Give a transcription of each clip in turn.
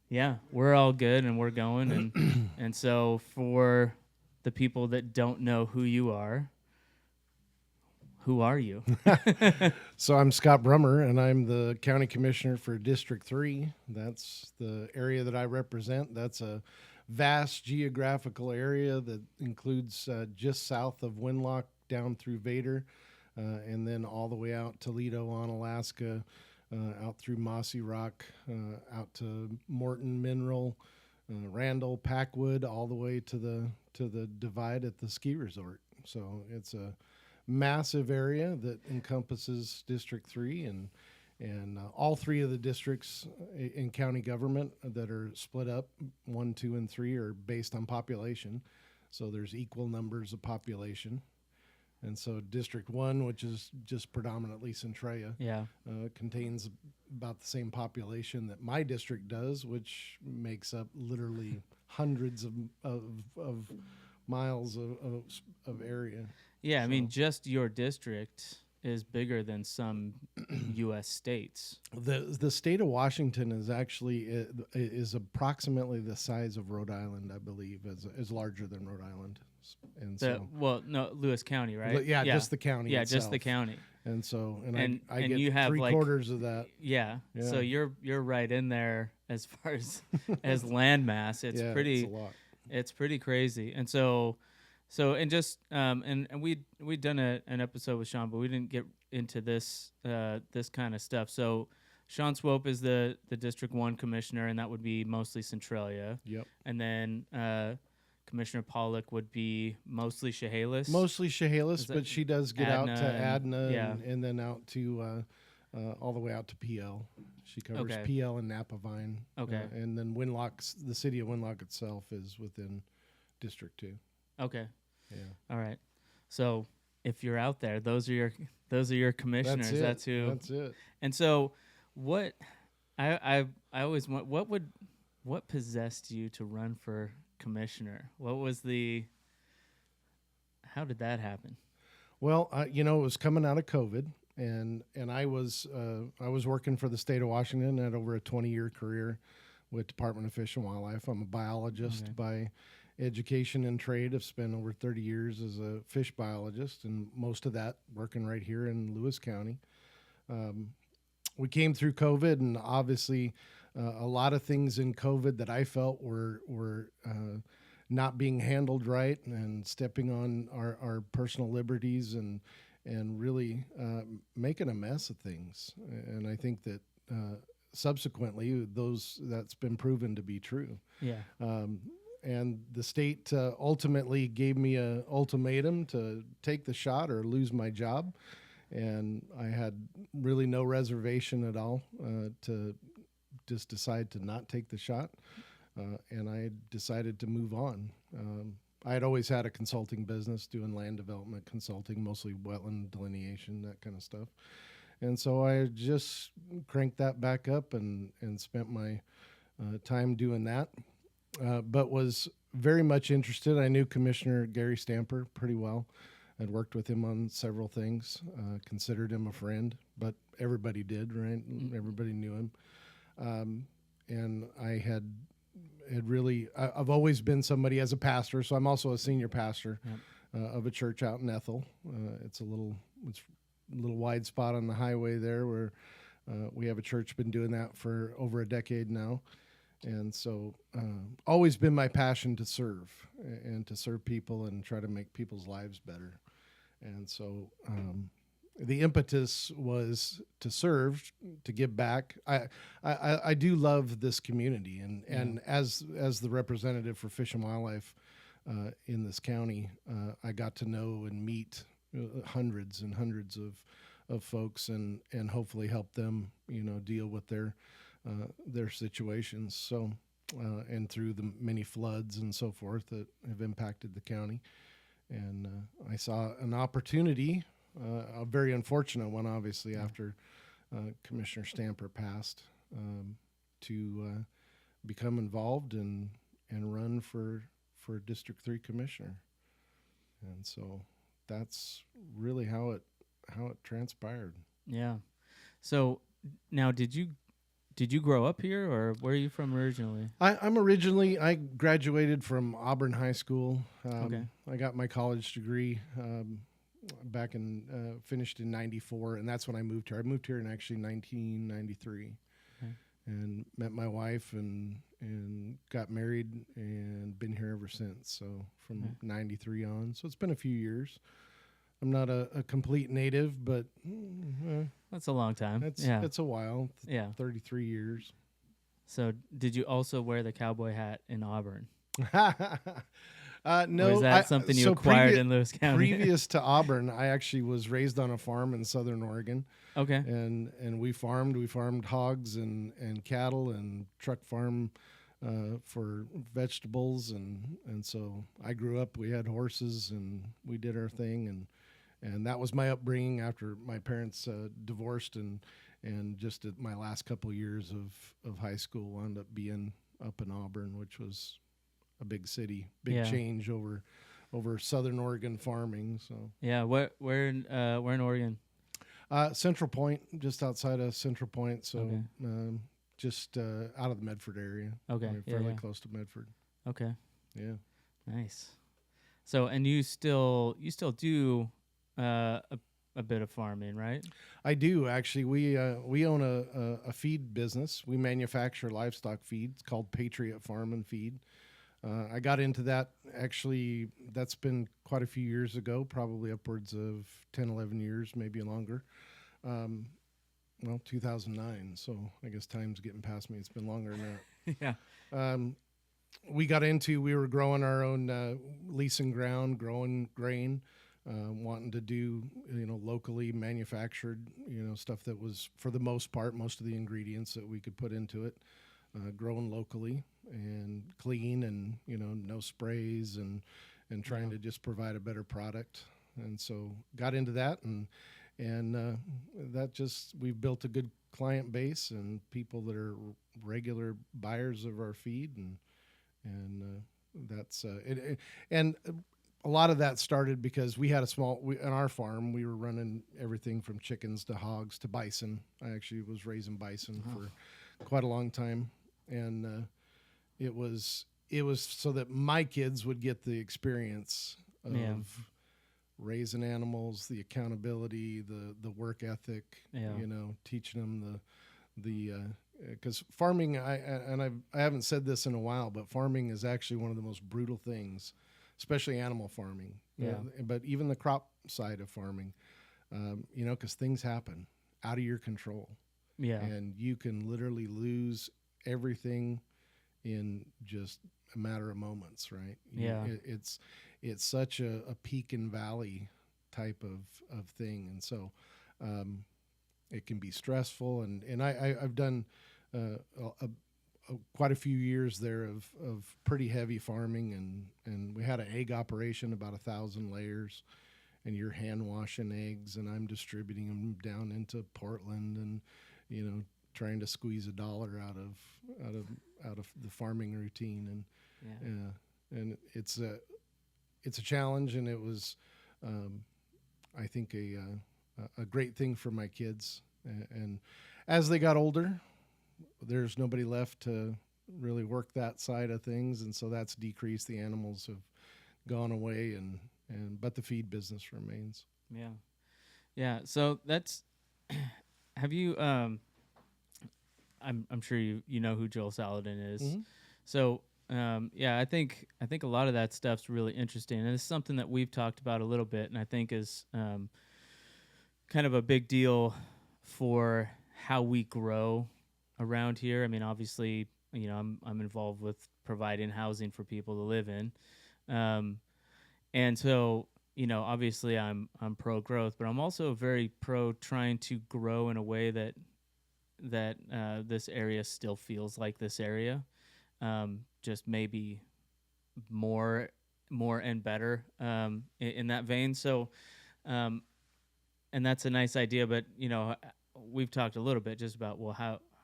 Yeah, we're all good and we're going and so for the people that don't know who are you? So I'm Scott Brummer, and I'm the county commissioner for District 3. That's the area that I represent. That's a vast geographical area that includes just south of Winlock down through Vader, and then all the way out Toledo on Alaska, out through Mossy Rock, out to Morton Mineral, Randall, Packwood, all the way to the divide at the ski resort. So it's a massive area that encompasses District 3 and all three of the districts in county government that are split up 1, 2, and 3 are based on population. So there's equal numbers of population. And so District 1, which is just predominantly Centralia, Yeah. contains about the same population that my district does, which makes up literally hundreds of miles of area. Yeah, I mean So- just your district is bigger than some US states. The state of Washington is actually is approximately the size of Rhode Island, I believe, is larger than Rhode Island, and No, Lewis County, right? yeah, just the county. Yeah, itself. just the county. And so And I and get you have, three like- quarters of that. Yeah. Yeah. So you're right in there as far as as land mass. It's Yeah, pretty it's a lot. it's pretty crazy. And so and just and we'd done an episode with Sean, but we didn't get into this this kind of stuff. So Sean Swope is the District 1 commissioner, and that would be mostly Centralia. Yep. And then Commissioner Pollock would be mostly Chehalis. Mostly Chehalis, Is that but she does get out to Adna Adna yeah. and then out to all the way out to PL. She covers Okay. PL and Napavine. Okay. And then Winlock's, the city of Winlock itself is within District 2. Okay. Yeah. All right. So if you're out there, those are your commissioners. That's who. That's it. And so what I always want, what possessed you to run for commissioner? How did that happen? Well, it was coming out of COVID, and I was working for the state of Washington. I had over a 20-year career with Department of Fish and Wildlife. I'm a biologist Okay. by education and trade. I've spent over 30 years as a fish biologist, and most of that working right here in Lewis County. We came through COVID, and obviously a lot of things in COVID that I felt were not being handled right and stepping on our personal liberties and really making a mess of things. And I think that subsequently that's been proven to be true. Yeah. And the state ultimately gave me an ultimatum to take the shot or lose my job. And I had really no reservation at all to just decide to not take the shot. And I decided to move on. I had always had a consulting business doing land development consulting, mostly wetland delineation, that kind of stuff. And so I just cranked that back up and spent my time doing that. But was very much interested. I knew Commissioner Gary Stamper pretty well. I'd worked with him on several things, considered him a friend, but everybody did, right? Everybody knew him. And I had really, I've always been somebody as a pastor, so I'm also a senior pastor of a church out in Ethel. It's a little wide spot on the highway there where we have a church been doing that for over a decade now. And so always been my passion to serve and to serve people and try to make people's lives better. And so the impetus was to serve, to give back. I do love this community, and as the representative for Fish and Wildlife in this county, I got to know and meet hundreds and hundreds of folks, and hopefully help them, deal with their situations. So, and through the many floods and so forth that have impacted the county, and I saw an opportunity. A very unfortunate one, obviously, after Commissioner Stamper passed, to become involved and run for District 3 Commissioner. And so that's really how it transpired. Yeah. So now did you Did you grow up here, or where are you from originally? I graduated from Auburn High School. Okay. I got my college degree back finished in '94, and that's when I moved here. I moved here in actually 1993, Okay. and met my wife and got married and been here ever since. So from '93 on, so it's been a few years. I'm not a complete native, but That's a long time. it's a while. Yeah. 33 years. So did you also wear the cowboy hat in Auburn? No, or is that something you acquired in Lewis County? Previous to Auburn, I actually was raised on a farm in Southern Oregon. Okay. And we farmed. We farmed hogs and cattle and truck farm for vegetables. And so I grew up. We had horses and we did our thing. And that was my upbringing after my parents divorced. And just at my last couple years of high school wound up being up in Auburn, which was a big city, change over Southern Oregon farming. So yeah, where in Oregon? Central Point, just outside of Central Point. So just out of the Medford area. Okay, fairly close to Medford. Okay, yeah, nice. So and you still do a bit of farming, right? I do actually. We own a feed business. We manufacture livestock feed. It's called Patriot Farm and Feed. I got into that, actually, that's been quite a few years ago, probably upwards of 10, 11 years, maybe longer. 2009, so I guess time's getting past me. It's been longer than that. Yeah. We were growing our own leasing ground, growing grain, wanting to do, locally manufactured, stuff that was, for the most part, most of the ingredients that we could put into it, grown locally and clean and, no sprays and trying to just provide a better product. And so got into that and that just, we've built a good client base and people that are regular buyers of our feed and that's and a lot of that started because we had on our farm, we were running everything from chickens to hogs to bison. I actually was raising bison for quite a long time. And it was so that my kids would get the experience of raising animals, the accountability, the work ethic, teaching them because farming, I haven't said this in a while, but farming is actually one of the most brutal things, especially animal farming. But even the crop side of farming, because things happen out of your control. Yeah. And you can literally lose everything in just a matter of moments, right? It's such a peak and valley type of thing. And so it can be stressful. And I've done quite a few years there of pretty heavy farming, and we had an egg operation, about 1,000 layers, and you're hand washing eggs, and I'm distributing them down into Portland, and trying to squeeze $1 out of the farming routine, and it's a challenge, and it was I think a great thing for my kids, and as they got older, there's nobody left to really work that side of things, and so that's decreased. The animals have gone away, but the feed business remains. Yeah. So that's have you I'm sure you know who Joel Saladin is. Mm-hmm. So I think a lot of that stuff's really interesting, and it's something that we've talked about a little bit, and I think is kind of a big deal for how we grow around here. I mean, obviously, I'm involved with providing housing for people to live in, and so obviously I'm pro growth, but I'm also very pro trying to grow in a way that this area still feels like this area, just maybe more and better in that vein. So, and that's a nice idea, but we've talked a little bit just about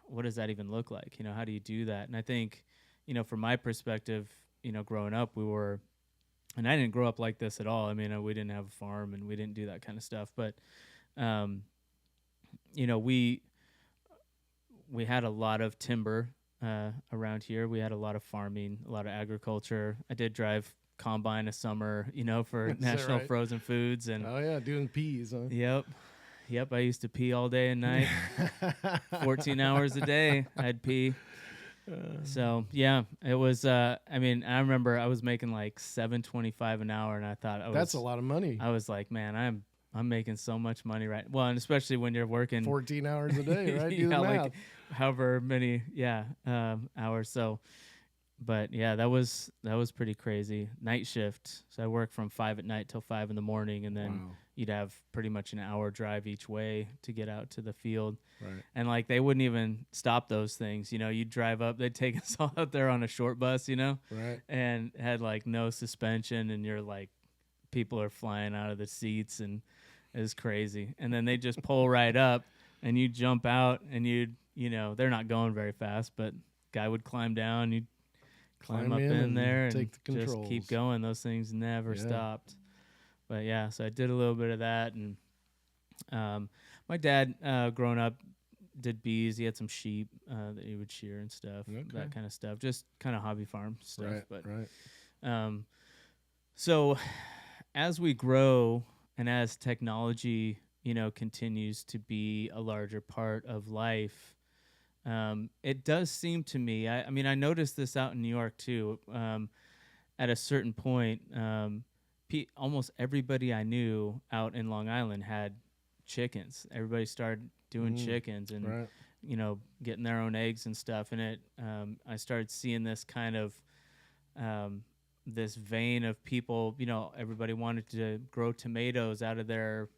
what does that even look like? How do you do that? And I think, from my perspective, growing up, and I didn't grow up like this at all. I mean, we didn't have a farm and we didn't do that kind of stuff, but we had a lot of timber around here. We had a lot of farming, a lot of agriculture. I did drive combine a summer, for Is that National right? Frozen Foods, and Oh yeah, doing peas, huh? yep. I used to pee all day and night, 14 hours a day. I'd pee. So yeah, it was. I remember I was making like $7.25 an hour, and I thought That's a lot of money. I was like, man, I'm making so much money right. Well, and especially when you're working 14 hours a day, right? Do the yeah, math. like however many hours. So, but yeah, that was pretty crazy. Night shift. So I worked from 5 at night till 5 in the morning, and then Wow. you'd have pretty much an hour drive each way to get out to the field. Right. And like they wouldn't even stop those things. You'd drive up, they'd take us all out there on a short bus, Right. and had like no suspension, and you're like, people are flying out of the seats, and it was crazy. And then they just pull right up, and you jump out, and they're not going very fast, but guy would climb down, you'd climb up in and there take and the just controls. keep going. Those things never Yeah. stopped. But yeah, so I did a little bit of that, and my dad, growing up, did bees. He had some sheep that he would shear and stuff, Okay. that kind of stuff, just kind of hobby farm stuff. Right. But Right. so as we grow and as technology, continues to be a larger part of life, it does seem to me, I mean, I noticed this out in New York too. At a certain point, almost everybody I knew out in Long Island had chickens. Everybody started doing chickens and, Right. Getting their own eggs and stuff. And I started seeing this kind of, this vein of people, everybody wanted to grow tomatoes out of their,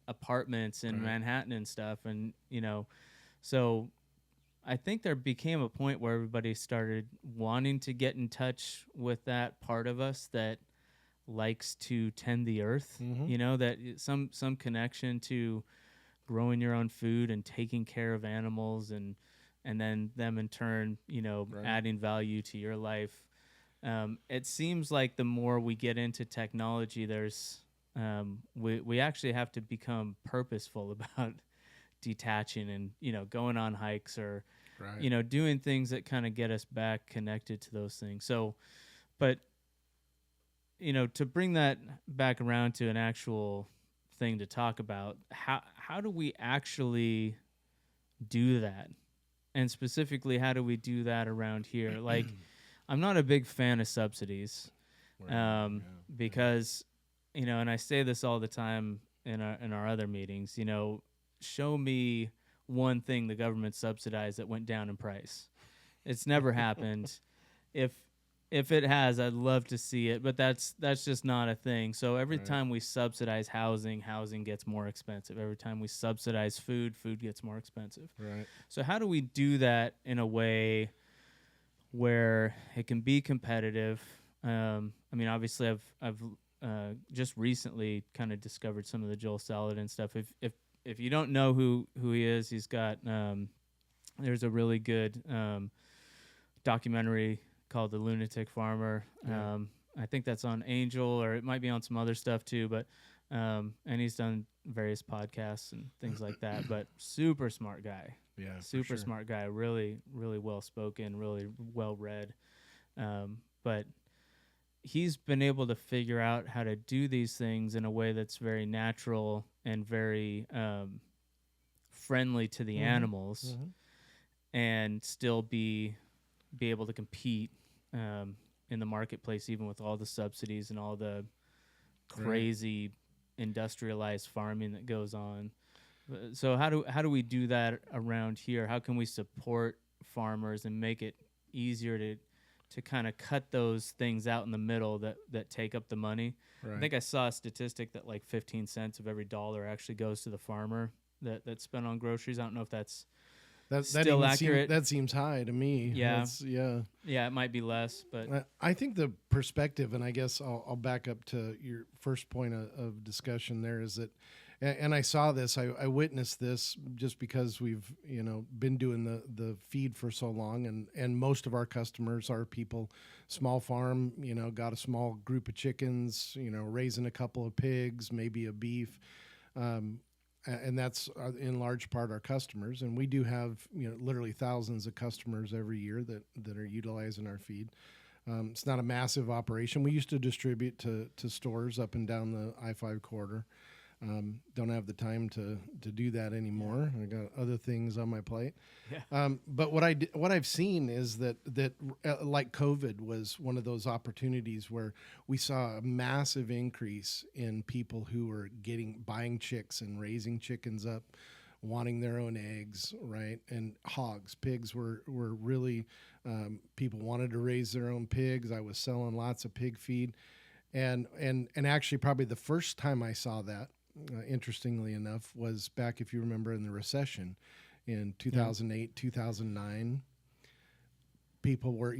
apartments in Right. Manhattan and stuff. And, so I think there became a point where everybody started wanting to get in touch with that part of us that likes to tend the earth, Mhm. that some connection to growing your own food and taking care of animals, and then them in turn, Right. adding value to your life. It seems like the more we get into technology, there's we actually have to become purposeful about detaching and going on hikes or Right. doing things that kind of get us back connected to those things. So, but to bring that back around to an actual thing to talk about, how do we actually do that? And specifically, how do we do that around here? Like, I'm not a big fan of subsidies, Yeah. because, and I say this all the time in our other meetings, show me one thing the government subsidized that went down in price. It's never happened. If it has, I'd love to see it, but that's just not a thing. So every Right. time we subsidize housing gets more expensive. Every time we subsidize food gets more expensive. Right. So how do we do that in a way where it can be competitive? I mean, obviously, I've just recently kind of discovered some of the Joel Salatin and stuff. If you don't know who he is, he's got there's a really good documentary called The Lunatic Farmer. Yeah. I think that's on Angel, or it might be on some other stuff too. But and he's done various podcasts and things like that. But super smart guy. Yeah. Super smart guy, really, really well spoken, really well read. But he's been able to figure out how to do these things in a way that's very natural and very friendly to the animals, and still be able to compete in the marketplace, even with all the subsidies and all the crazy industrialized farming that goes on. So how do we do that around here? How can we support farmers and make it easier to kind of cut those things out in the middle that take up the money? Right. I think I saw a statistic that like 15 cents of every dollar actually goes to the farmer that's spent on groceries. I don't know if that's still accurate. That seems high to me. Yeah. Yeah, it might be less, but I think the perspective, and I guess I'll back up to your first point of discussion there, is that, and I saw this, I witnessed this just because we've been doing the feed for so long, and most of our customers are people, small farm, got a small group of chickens, raising a couple of pigs, maybe a beef. and that's in large part our customers. And we do have, literally thousands of customers every year that are utilizing our feed. It's not a massive operation. We used to distribute to stores up and down the I-5 corridor. Don't have the time to do that anymore. I got other things on my plate. Yeah. But what I've seen is that like COVID was one of those opportunities where we saw a massive increase in people who were buying chicks and raising chickens up, wanting their own eggs, right? And hogs, pigs were really, people wanted to raise their own pigs. I was selling lots of pig feed. And actually probably the first time I saw that, interestingly enough, was back, if you remember, in the recession in 2008, 2009. People were,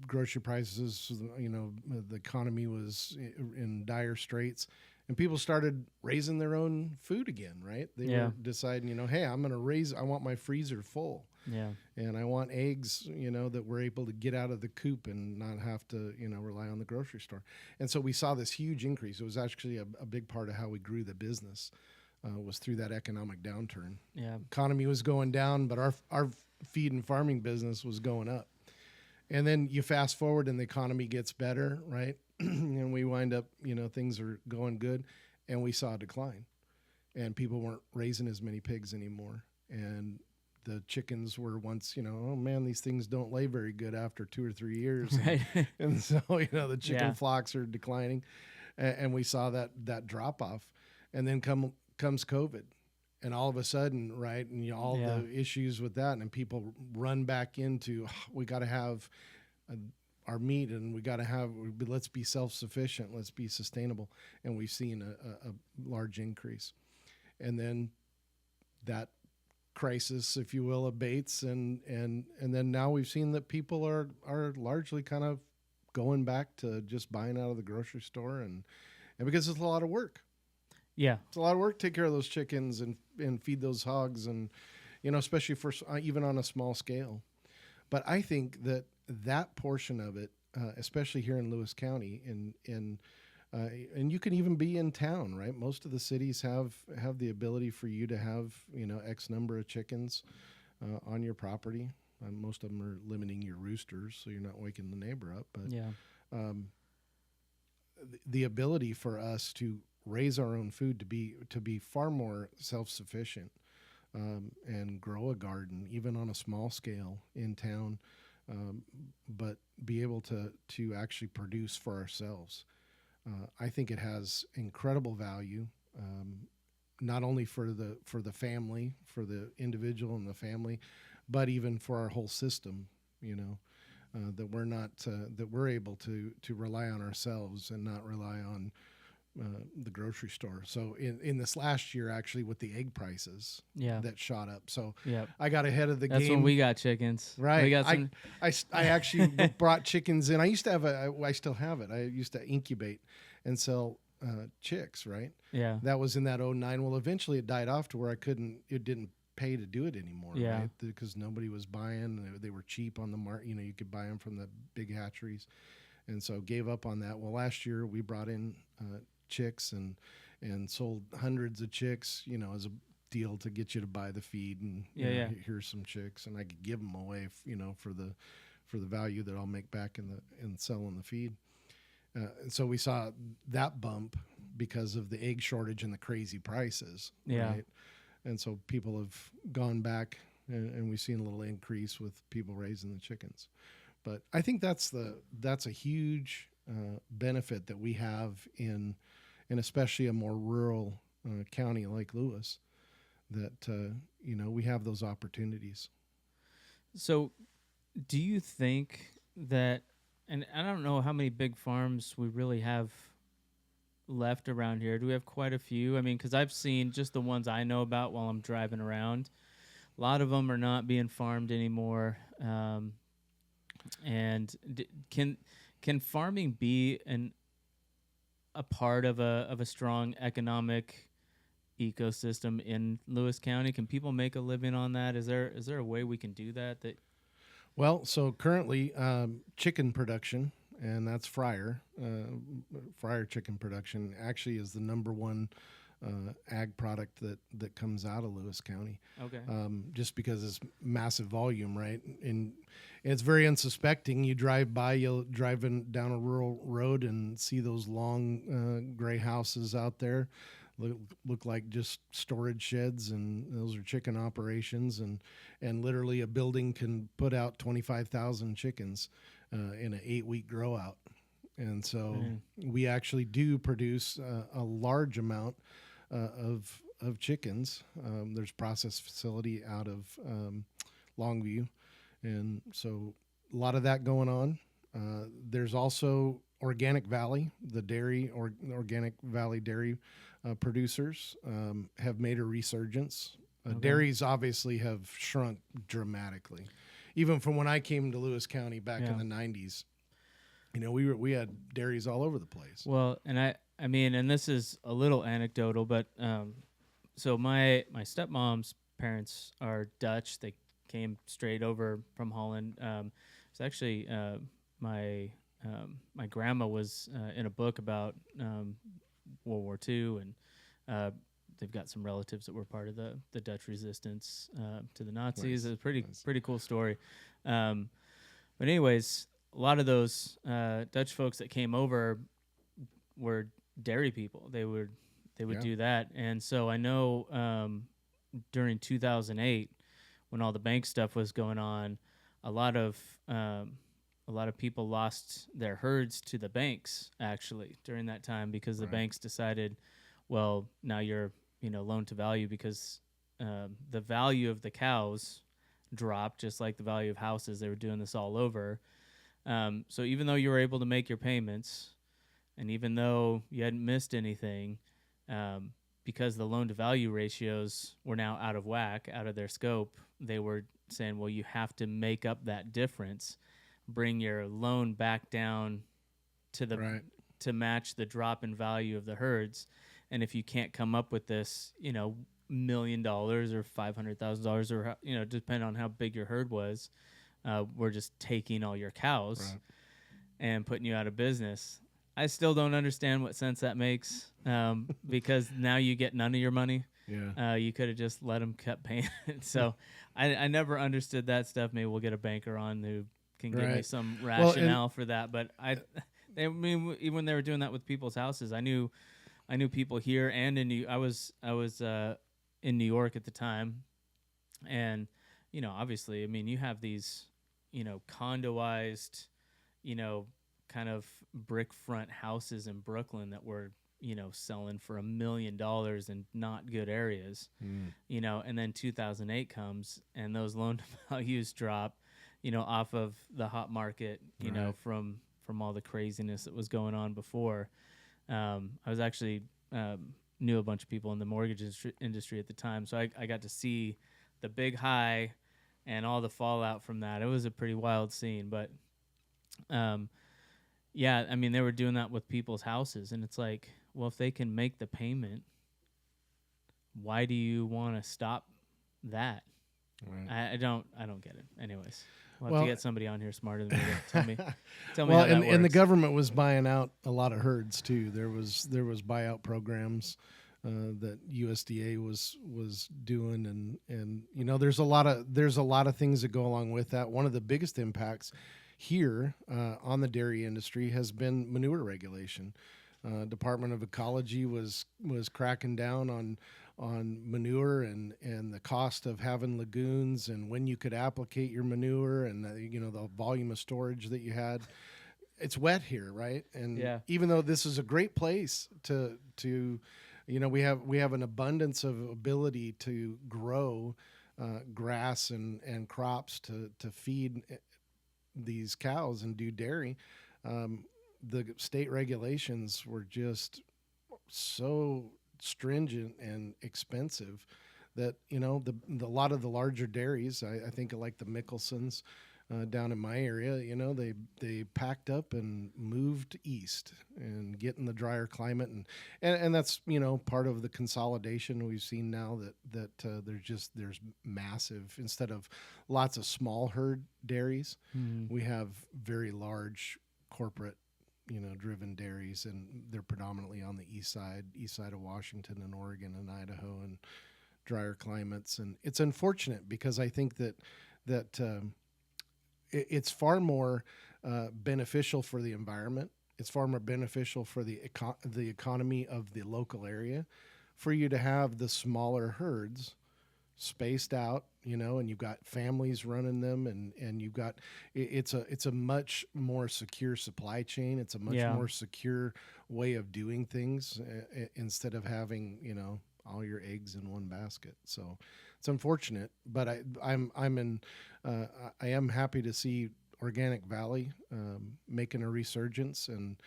grocery prices, the economy was in dire straits, and people started raising their own food again, right? They were deciding, hey, I want my freezer full. Yeah. And I want eggs, that we're able to get out of the coop and not have to, rely on the grocery store. And so we saw this huge increase. It was actually a big part of how we grew the business, was through that economic downturn. Yeah. Economy was going down, but our feed and farming business was going up. And then you fast forward and the economy gets better, right? And we wind up, things are going good, and we saw a decline. And people weren't raising as many pigs anymore. And the chickens were once, oh man, these things don't lay very good after 2 or 3 years. Right. And so, the chicken flocks are declining, and we saw that drop off. And then comes COVID, and all of a sudden, right, and all the issues with that, and people run back into, we got to have our meat, and let's be self-sufficient, let's be sustainable. And we've seen a large increase. And then that crisis, if you will, abates, and then now we've seen that people are largely kind of going back to just buying out of the grocery store, and because it's a lot of work. Yeah, it's a lot of work to take care of those chickens and feed those hogs, and especially for even on a small scale. But I think that portion of it, especially here in Lewis County, and you can even be in town, right? Most of the cities have the ability for you to have, X number of chickens on your property. Most of them are limiting your roosters, so you're not waking the neighbor up. But the ability for us to raise our own food, to be far more self-sufficient, and grow a garden, even on a small scale in town, but be able to actually produce for ourselves. I think it has incredible value, not only for the family, for the individual and the family, but even for our whole system. That we're not that we're able to rely on ourselves and not rely on the grocery store. So in this last year, actually, with the egg prices, that shot up. So I got ahead of the game. That's when we got chickens. Right. We got some... I actually brought chickens in. I used to have I still have it. I used to incubate and sell chicks, right? Yeah. That was in that 2009. Well, eventually it died off to where it didn't pay to do it anymore, right? Because nobody was buying. They were cheap on the market. You could buy them from the big hatcheries. And so gave up on that. Well, last year we brought in chicks and sold hundreds of chicks, as a deal to get you to buy the feed, and here's some chicks, and I could give them away, for the value that I'll make back in selling the feed. And so we saw that bump because of the egg shortage and the crazy prices, right? And so people have gone back, and we've seen a little increase with people raising the chickens. But I think that's a huge benefit that we have in especially a more rural county like Lewis, that we have those opportunities. So, do you think that? And I don't know how many big farms we really have left around here. Do we have quite a few? I mean, because I've seen just the ones I know about while I'm driving around. A lot of them are not being farmed anymore. And can farming be a part of a strong economic ecosystem in Lewis County? Can people make a living on that? Is there a way we can do that? Well, so currently chicken production, and that's fryer chicken production, actually is the number one ag product that comes out of Lewis County. Okay. Just because it's massive volume, right? And it's very unsuspecting. You drive by, you'll driving down a rural road and see those long gray houses out there. Look like just storage sheds, and those are chicken operations, and literally a building can put out 25,000 chickens in an 8-week grow out. And so we actually do produce a large amount of chickens. There's process facility out of Longview, and so a lot of that going on. There's also Organic Valley, the dairy or Organic Valley dairy producers have made a resurgence. Dairies obviously have shrunk dramatically, even from when I came to Lewis County back in the 90s. You know, we had dairies all over the place. Well, and I mean, and this is a little anecdotal, but so my stepmom's parents are Dutch. They came straight over from Holland. It's actually my grandma was in a book about World War II, and they've got some relatives that were part of the Dutch resistance to the Nazis. Nice. It's a pretty cool story. But anyways, a lot of those Dutch folks that came over were dairy people. They would do that, and so I know during 2008, when all the bank stuff was going on, a lot of people lost their herds to the banks actually during that time, because the banks decided, well, now you're loan to value, because the value of the cows dropped just like the value of houses. They were doing this all over. So even though you were able to make your payments, and even though you hadn't missed anything, because the loan to value ratios were now out of whack, out of their scope, they were saying, well, you have to make up that difference, bring your loan back down to the to match the drop in value of the herds. And if you can't come up with this, $1 million or $500,000, or depending on how big your herd was, we're just taking all your cows and putting you out of business. I still don't understand what sense that makes, because now you get none of your money. Yeah. You could have just let them cut paying. So I never understood that stuff. Maybe we'll get a banker on who can give me some rationale for that. But even when they were doing that with people's houses, I knew people here and in I was in New York at the time, and obviously, I mean, you have these condoized, kind of brick front houses in Brooklyn that were selling for $1 million in not good areas, and then 2008 comes and those loan values drop, off of the hot market, from all the craziness that was going on before. I was actually knew a bunch of people in the mortgage industry at the time, so I got to see the big high and all the fallout from that. It was a pretty wild scene, but yeah, I mean, they were doing that with people's houses, and it's like, well, if they can make the payment, why do you want to stop that? Right. I don't get it. Anyways, we'll have to get somebody on here smarter than me to tell me how that works. And the government was buying out a lot of herds too. There was buyout programs that USDA was doing, and there's a lot of things that go along with that. One of the biggest impacts here on the dairy industry has been manure regulation. Department of Ecology was cracking down on manure and the cost of having lagoons, and when you could applicate your manure, and the volume of storage that you had. It's wet here, right? And even though this is a great place to we have an abundance of ability to grow grass and crops to feed these cows and do dairy. The state regulations were just so stringent and expensive that a lot of the larger dairies, I think of like the Mickelsons down in my area, they packed up and moved east and get in the drier climate, and that's part of the consolidation we've seen now that there's massive, instead of lots of small herd dairies, we have very large corporate driven dairies, and they're predominantly on the east side of Washington and Oregon and Idaho and drier climates. And it's unfortunate because I think that it's far more beneficial for the environment. It's far more beneficial for the economy of the local area for you to have the smaller herds spaced out, and you've got families running them, and you've got it's a much more secure supply chain. It's a much more secure way of doing things instead of having all your eggs in one basket. So it's unfortunate, but I am happy to see Organic Valley making a resurgence, and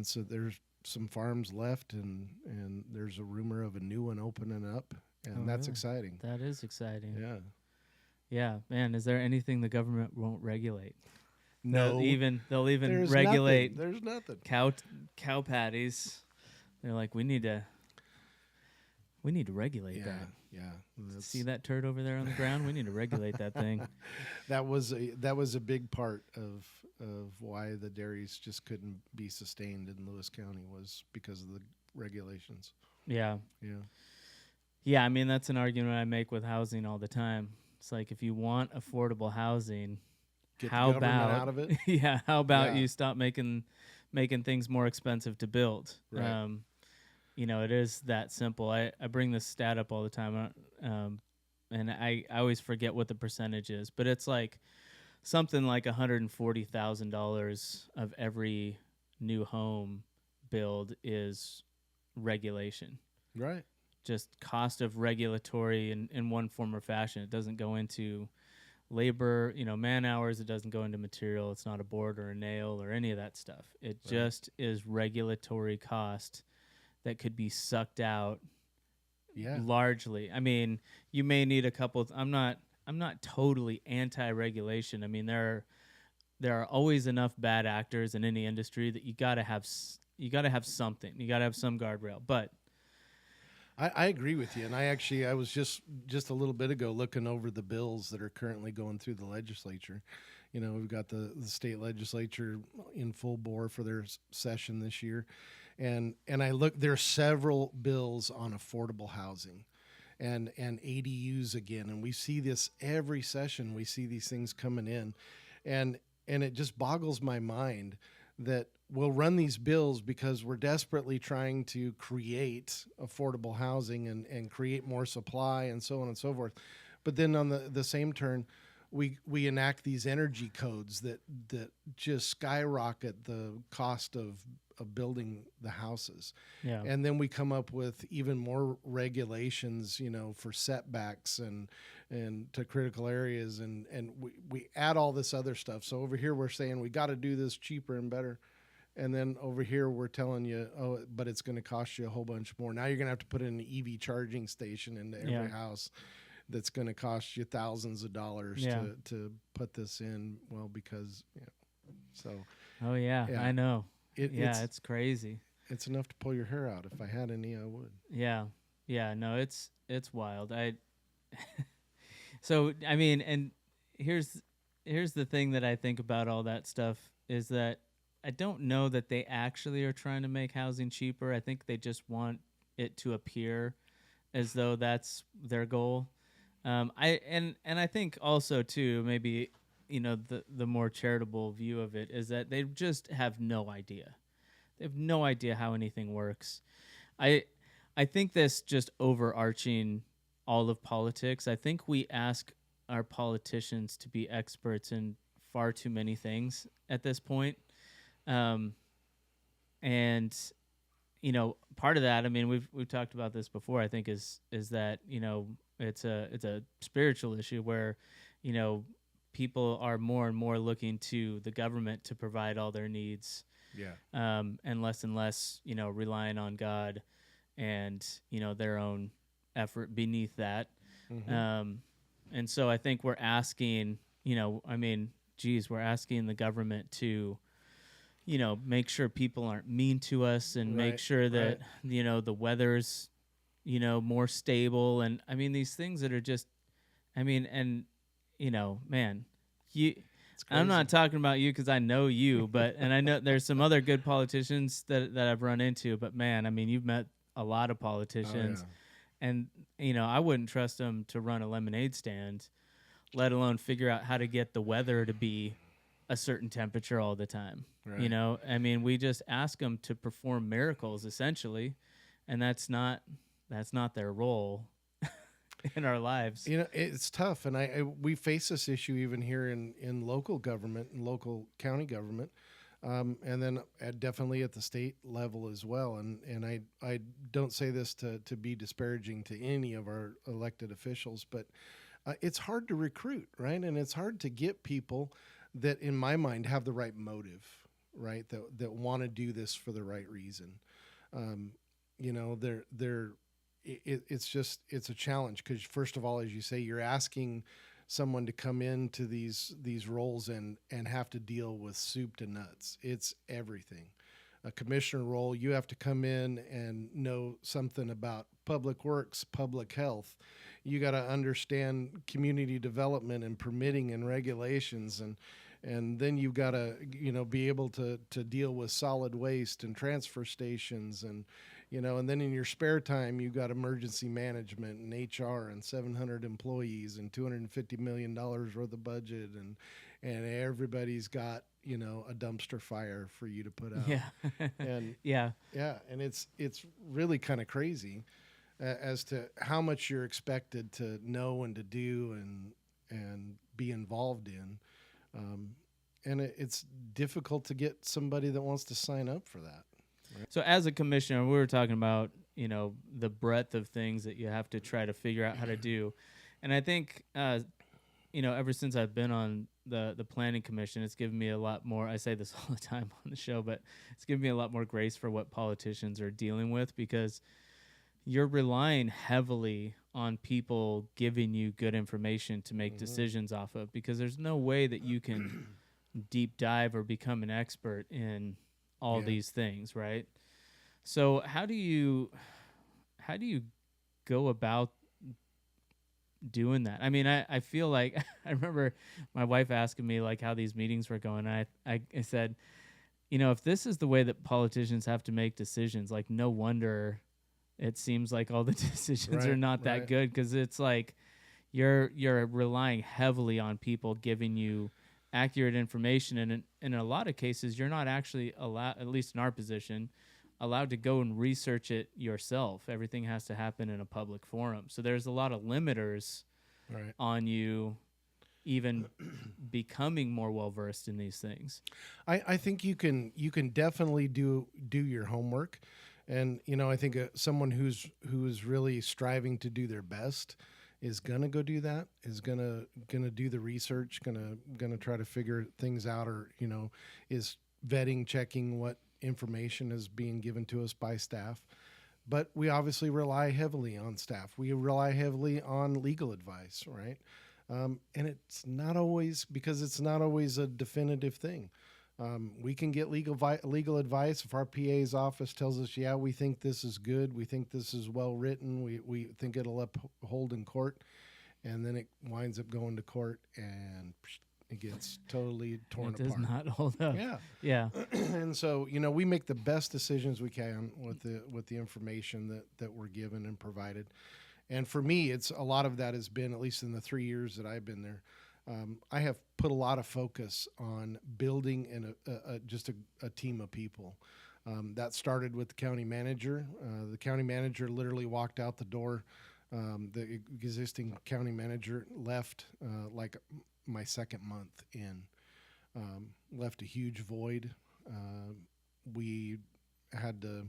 so there's some farms left, and there's a rumor of a new one opening up, and that's exciting. That is exciting. Yeah. Yeah, man. Is there anything the government won't regulate? No. They'll even regulate. There's nothing. Cow patties. They're like, we need to regulate that. Yeah. See that turd over there on the ground? We need to regulate that thing. That was a big part of why the dairies just couldn't be sustained in Lewis County, was because of the regulations. Yeah. Yeah. Yeah, I mean, that's an argument I make with housing all the time. It's like, if you want affordable housing, Get how the government about out of it? how about you stop making things more expensive to build? Right. It is that simple. I bring this stat up all the time, and I always forget what the percentage is, but it's like something like $140,000 of every new home build is regulation. Right. Just cost of regulatory in one form or fashion. It doesn't go into labor, man hours. It doesn't go into material. It's not a board or a nail or any of that stuff. It just is regulatory cost that could be sucked out. Yeah. Largely. I mean, you may need a couple. I'm not totally anti-regulation. I mean, there are always enough bad actors in any industry that you got to have something. You got to have some guardrail. But I agree with you, and I was just a little bit ago looking over the bills that are currently going through the legislature. We've got the state legislature in full bore for their session this year, and I look. There are several bills on affordable housing, and ADUs again, and we see this every session. We see these things coming in, and it just boggles my mind that we'll run these bills because we're desperately trying to create affordable housing and create more supply and so on and so forth. But then on the same turn, we enact these energy codes that just skyrocket the cost of building the houses. yeah, And then we come up with even more regulations, for setbacks and to critical areas, and we add all this other stuff. So over here we're saying we got to do this cheaper and better. And then over here we're telling you, but it's going to cost you a whole bunch more. Now you're going to have to put in an EV charging station into every house. That's going to cost you thousands of dollars to put this in. Well, because so. Oh yeah. I know. It's crazy. It's enough to pull your hair out. If I had any, I would. Yeah. No, it's wild. So I mean, and here's the thing that I think about all that stuff is that I don't know that they actually are trying to make housing cheaper. I think they just want it to appear as though that's their goal. I think also too, maybe, the more charitable view of it is that they just have no idea. They have no idea how anything works. I think this just overarching all of politics. I think we ask our politicians to be experts in far too many things at this point. And part of that, I mean, we've talked about this before, I think is that, it's a spiritual issue where, people are more and more looking to the government to provide all their needs. Yeah. And less, relying on God and, their own effort beneath that. Mm-hmm. And so I think we're asking, we're asking the government to, make sure people aren't mean to us and make sure that, the weather's, more stable. And I mean, these things that are just, man, I'm not talking about you because I know you, and I know there's some other good politicians that I've run into. But man, I mean, you've met a lot of politicians, and I wouldn't trust them to run a lemonade stand, let alone figure out how to get the weather to be a certain temperature all the time. Right. I mean, we just ask them to perform miracles essentially, and that's not their role in our lives. It's tough, and we face this issue even here in local government and local county government, and then definitely at the state level as well. And I don't say this to be disparaging to any of our elected officials, but it's hard to recruit, right? And it's hard to get people that, in my mind, have the right motive, right? That want to do this for the right reason. It's a challenge because, first of all, as you say, you're asking someone to come into these roles and have to deal with soup to nuts. It's everything. A commissioner role, you have to come in and know something about public works, public health. You got to understand community development and permitting and regulations, and then you've got to be able to deal with solid waste and transfer stations, and then in your spare time you've got emergency management and HR and 700 employees and $250 million worth of budget, and everybody's got a dumpster fire for you to put out. Yeah. And yeah, and it's really kind of crazy as to how much you're expected to know and to do and be involved in. And it's difficult to get somebody that wants to sign up for that. Right? So as a commissioner, we were talking about, the breadth of things that you have to try to figure out how to do. And I think, ever since I've been on the planning commission, it's given me a lot more, I say this all the time on the show, but it's given me a lot more grace for what politicians are dealing with, because you're relying heavily on people giving you good information to make decisions off of, because there's no way that you can deep dive or become an expert in all these things, right? So how do you go about doing that? I mean, I feel like I remember my wife asking me like how these meetings were going. And I said, if this is the way that politicians have to make decisions, like no wonder it seems like all the decisions are not that good, because it's like you're relying heavily on people giving you accurate information, and in a lot of cases you're not actually allowed, at least in our position, allowed to go and research it yourself. Everything has to happen in a public forum, so there's a lot of limiters on you even becoming more well versed in these things. I think you can definitely do your homework. And I think someone who's really striving to do their best is gonna go do that. Is gonna do the research. Gonna try to figure things out, or is vetting, checking what information is being given to us by staff. But we obviously rely heavily on staff. We rely heavily on legal advice, right? And it's not always a definitive thing. We can get legal advice if our PA's office tells us, yeah, we think this is good, we think this is well written, we think it'll uphold in court, and then it winds up going to court and it gets totally torn apart. It does not hold up. Yeah. And so we make the best decisions we can with the information that we're given and provided. And for me, it's a lot of that has been, at least in the 3 years that I've been there, I have put a lot of focus on building just a team of people. That started with the county manager. The county manager literally walked out the door. The existing county manager left like my second month in, left a huge void. We had to,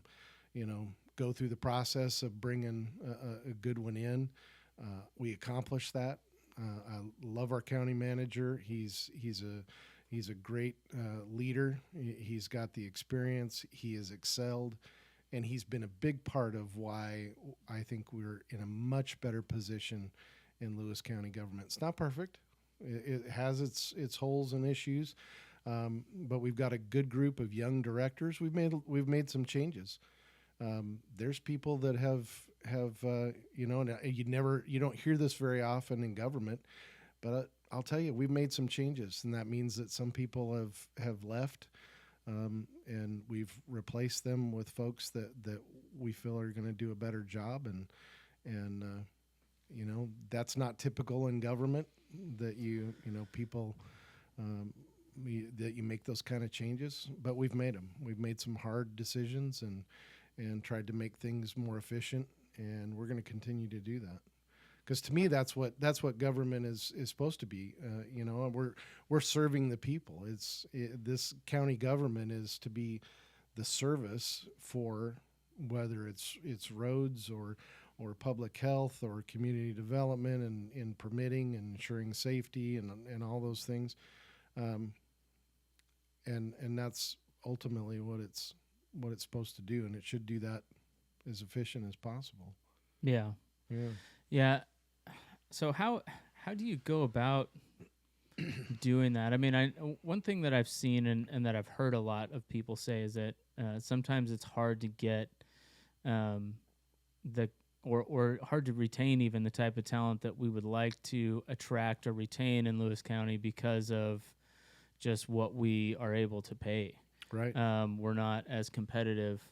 go through the process of bringing a good one in. We accomplished that. I love our county manager. He's a great leader. He's got the experience. He has excelled, and he's been a big part of why I think we're in a much better position in Lewis County government. It's not perfect. It has its holes and issues, but we've got a good group of young directors. We've made some changes. There's people that have and you don't hear this very often in government, but I'll tell you, we've made some changes, and that means that some people have left, and we've replaced them with folks that we feel are going to do a better job. And that's not typical in government, that people that you make those kind of changes, but we've made them. We've made some hard decisions and tried to make things more efficient, and we're going to continue to do that. Because to me, that's what government is supposed to be. We're serving the people. This county government is to be the service for, whether it's roads or public health or community development and in permitting and ensuring safety and all those things. And that's ultimately what it's supposed to do, and it should do that as efficient as possible. Yeah. Yeah. Yeah. So how do you go about doing that? I mean, one thing that I've seen and that I've heard a lot of people say is that sometimes it's hard to get or hard to retain even the type of talent that we would like to attract or retain in Lewis County because of just what we are able to pay. Right. We're not as competitive.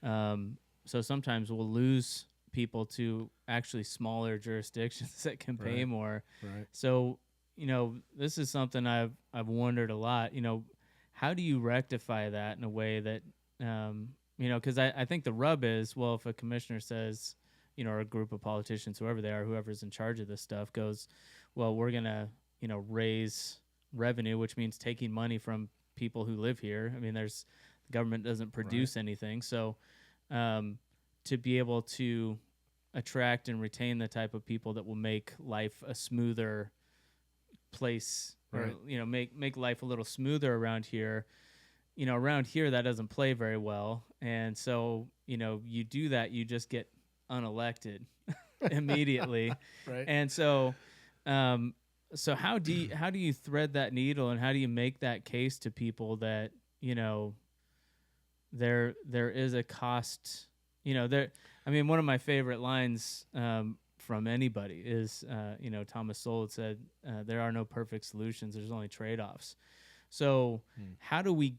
So sometimes we'll lose people to actually smaller jurisdictions that can pay more. Right. So, this is something I've wondered a lot. How do you rectify that in a way that, because I think the rub is, well, if a commissioner says, or a group of politicians, whoever they are, whoever's in charge of this stuff goes, well, we're going to, raise revenue, which means taking money from people who live here. I mean, the government doesn't produce anything. So, to be able to attract and retain the type of people that will make life a smoother place, or make life a little smoother around here. Around here that doesn't play very well, and so you do that, you just get unelected immediately. Right. And so how do you thread that needle, and how do you make that case to people that there is a cost? One of my favorite lines from anybody is, Thomas Sowell said, there are no perfect solutions, there's only trade-offs. So how do we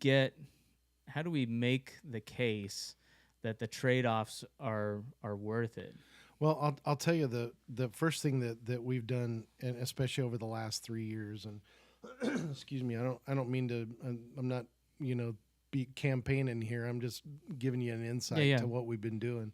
make the case that the trade-offs are worth it? Well, I'll tell you the first thing that we've done, and especially over the last 3 years, and excuse me, I don't mean to, I'm not, be campaigning here. I'm just giving you an insight to what we've been doing.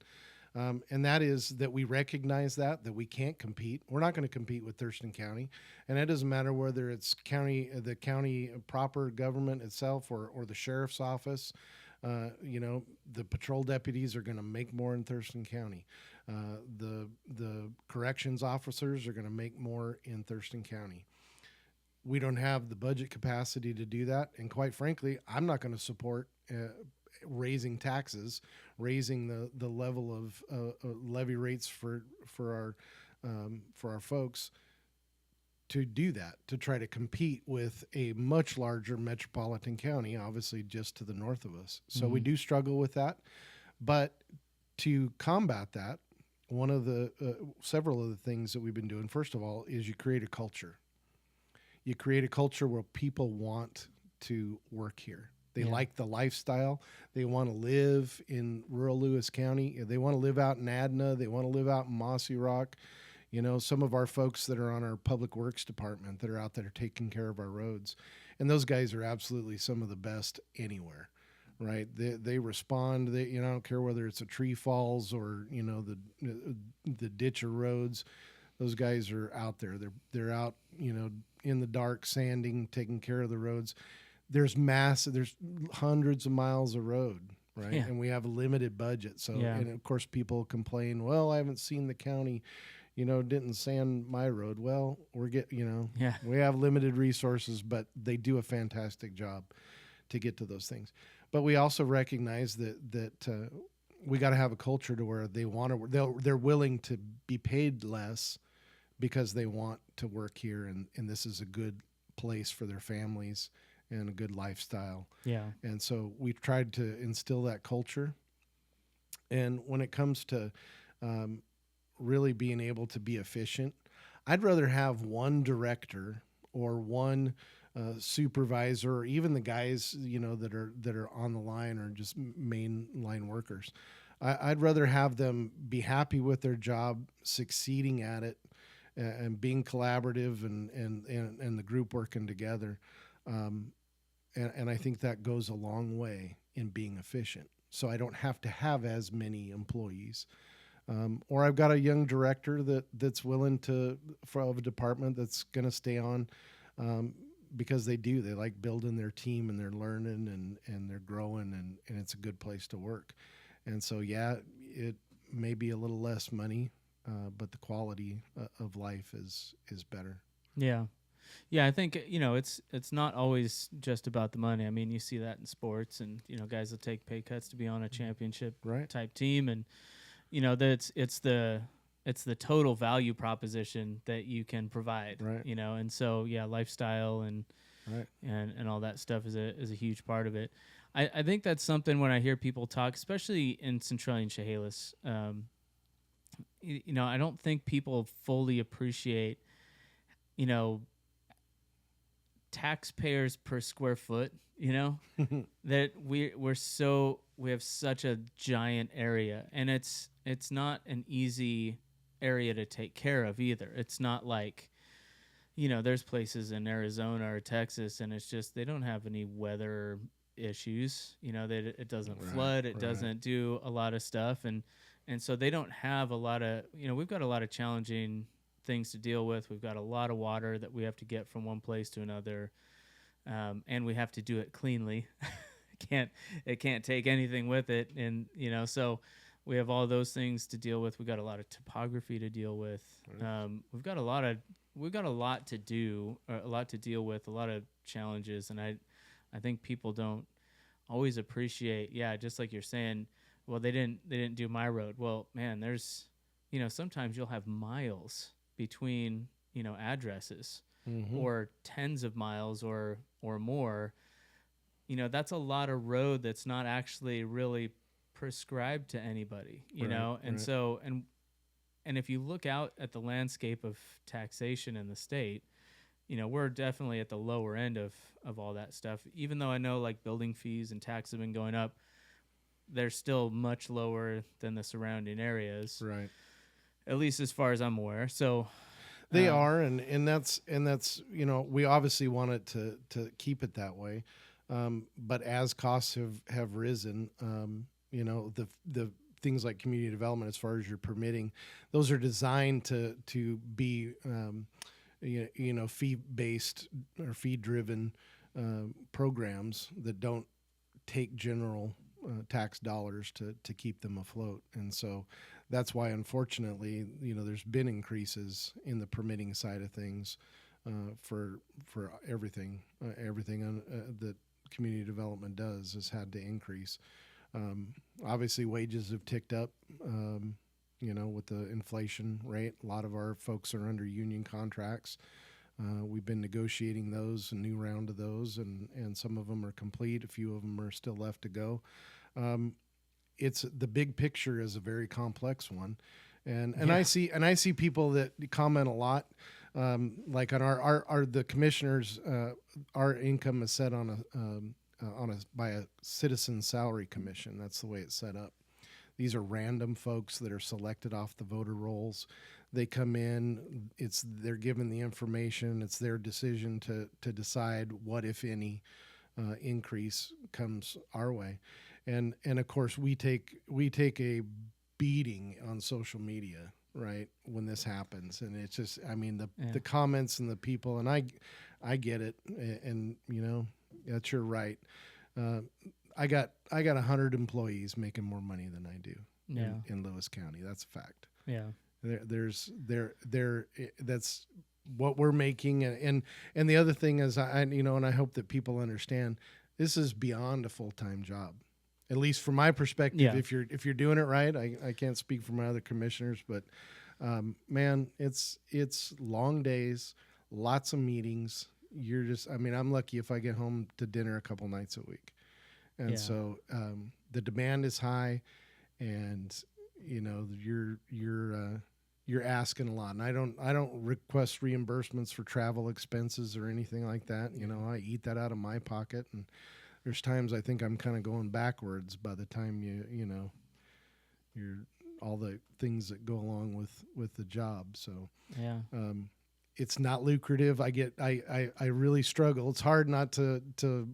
And that is that we recognize that we can't compete. We're not going to compete with Thurston County. And it doesn't matter whether it's the county proper government itself or the sheriff's office. The patrol deputies are going to make more in Thurston County. The corrections officers are going to make more in Thurston County. We don't have the budget capacity to do that. And quite frankly, I'm not going to support raising taxes, raising the level of levy rates for our folks, to do that, to try to compete with a much larger metropolitan county, obviously just to the north of us. So we do struggle with that. But to combat that, one of the several of the things that we've been doing, first of all, is you create a culture. You create a culture where people want to work here. They like the lifestyle. They want to live in rural Lewis County. They want to live out in Adna. They want to live out in Mossy Rock. Some of our folks that are on our public works department that are out there taking care of our roads. And those guys are absolutely some of the best anywhere, right? They respond. I don't care whether it's a tree falls or, the ditch or roads. Those guys are out there. They're out, in the dark, sanding, taking care of the roads. There's hundreds of miles of road, right? Yeah. And we have a limited budget. So, and of course people complain, well, I haven't seen the county, didn't sand my road. Well, we have limited resources, but they do a fantastic job to get to those things. But we also recognize that we got to have a culture to where they're willing to be paid less because they want to work here, and this is a good place for their families and a good lifestyle. Yeah. And so we've tried to instill that culture. And when it comes to really being able to be efficient, I'd rather have one director or one supervisor, or even the guys, that are on the line or just main line workers. I'd rather have them be happy with their job, succeeding at it, and being collaborative, and the group working together. And I think that goes a long way in being efficient. So I don't have to have as many employees. Or I've got a young director that's willing for a department that's going to stay on, because they like building their team, and they're learning, and they're growing, and it's a good place to work. And so, yeah, it may be a little less money, but the quality of life is better. Yeah. Yeah, I think it's not always just about the money. I mean, you see that in sports, and guys will take pay cuts to be on a championship type team, and that it's the total value proposition that you can provide, right? And so lifestyle and all that stuff is a huge part of it. I think that's something when I hear people talk, especially in Centralia and Chehalis, I don't think people fully appreciate, taxpayers per square foot, that we have such a giant area, and it's not an easy area to take care of either. It's not like, there's places in Arizona or Texas, and it's just they don't have any weather issues. It doesn't flood, it doesn't do a lot of stuff, and so they don't have a lot of, we've got a lot of challenging things to deal with. We've got a lot of water that we have to get from one place to another, and we have to do it cleanly. It can't take anything with it, and so we have all those things to deal with. We've got a lot of topography to deal with. We've got a lot to do, or a lot to deal with, a lot of challenges, and I think people don't always appreciate. Yeah, just like you're saying, well, they didn't do my road. Well, man, there's sometimes you'll have miles between addresses, or tens of miles or more. That's a lot of road that's not actually really prescribed to anybody, and so and if you look out at the landscape of taxation in the state, we're definitely at the lower end of all that stuff. Even though I know like building fees and tax have been going up, they're still much lower than the surrounding areas, right? At least as far as I'm aware. So they are, and that's we obviously want it to keep it that way. But as costs have risen, the things like community development, as far as your permitting, those are designed to be fee-based or fee-driven programs that don't take general tax dollars to keep them afloat. And so that's why, unfortunately, there's been increases in the permitting side of things for everything. Everything that community development does has had to increase. Obviously, wages have ticked up, with the inflation rate. A lot of our folks are under union contracts. We've been negotiating those, a new round of those, and some of them are complete. A few of them are still left to go. It's the big picture is a very complex one, and I see people that comment a lot, like on our the commissioners, our income is set on by a citizen salary commission. That's the way it's set up. These are random folks that are selected off the voter rolls. They come in, they're given the information. It's their decision to decide what, if any, increase comes our way. And of course we take a beating on social media, right, when this happens. And it's just, the comments and the people, and I get it, and that's you're right. I got 100 employees making more money than I do in Lewis County. That's a fact. Yeah. That's what we're making. And the other thing is, and I hope that people understand, this is beyond a full-time job, at least from my perspective. Yeah. If you're doing it right, I can't speak for my other commissioners, but man, it's long days, lots of meetings. You're just, I'm lucky if I get home to dinner a couple nights a week. And so the demand is high, and you're you're asking a lot. And I don't request reimbursements for travel expenses or anything like that. You know, I eat that out of my pocket, and there's times I think I'm kind of going backwards by the time you know, you're all the things that go along with the job. So Yeah. it's not lucrative. I really struggle. It's hard not to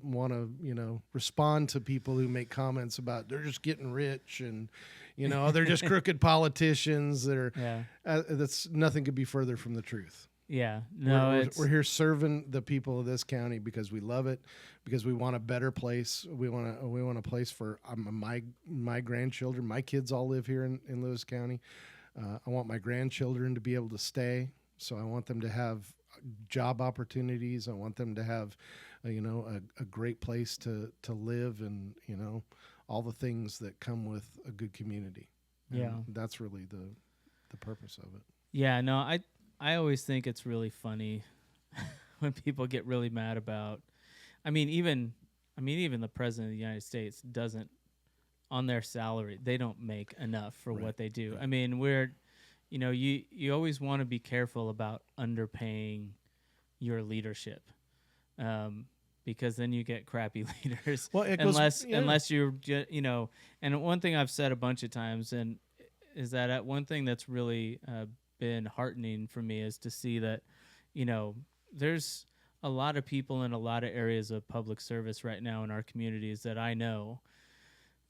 want to, you know, respond to people who make comments about they're just getting rich and, you know, they're just crooked politicians. Yeah. That's nothing could be further from the truth. Yeah. No, We're here serving the people of this county because we love it, because we want a better place. We want a place for my grandchildren. My kids all live here in Lewis County. I want my grandchildren to be able to stay. So I want them to have job opportunities. I want them to have, you know, a great place to live, and, you know, all the things that come with a good community. And yeah. that's really the purpose of it. Yeah. No, I always think it's really funny when people get really mad about. I mean, even the president of the United States doesn't, on their salary, they don't make enough for what they do. I mean, you know, you always want to be careful about underpaying your leadership, because then you get crappy leaders. Well, unless you're, you know. And one thing I've said a bunch of times, and is that one thing that's really been heartening for me is to see that, you know, there's a lot of people in a lot of areas of public service right now in our communities that I know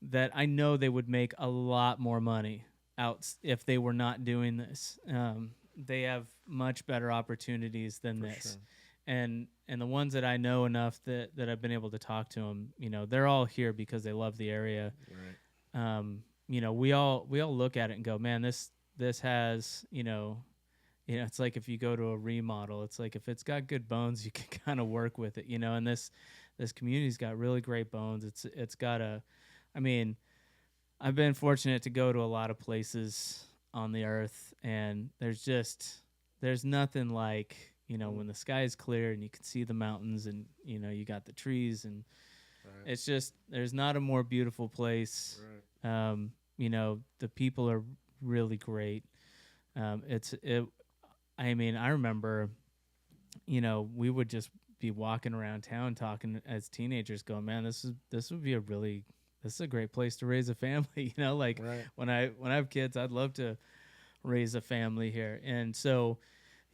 they would make a lot more money out if they were not doing this. They have much better opportunities than this. Sure. And the ones that I know enough that I've been able to talk to them, you know, they're all here because they love the area. Right. You know, we all look at it and go, man, this has, you know, it's like if you go to a remodel, it's like if it's got good bones, you can kind of work with it, you know. And this community's got really great bones. It's got I mean, I've been fortunate to go to a lot of places on the earth, and there's nothing like, you know, when the sky is clear and you can see the mountains, and, you know, you got the trees, and it's just, there's not a more beautiful place. Right. You know, the people are really great. I mean, I remember, you know, we would just be walking around town talking as teenagers, going, man, this would be this is a great place to raise a family. You know, like when I have kids, I'd love to raise a family here. And so,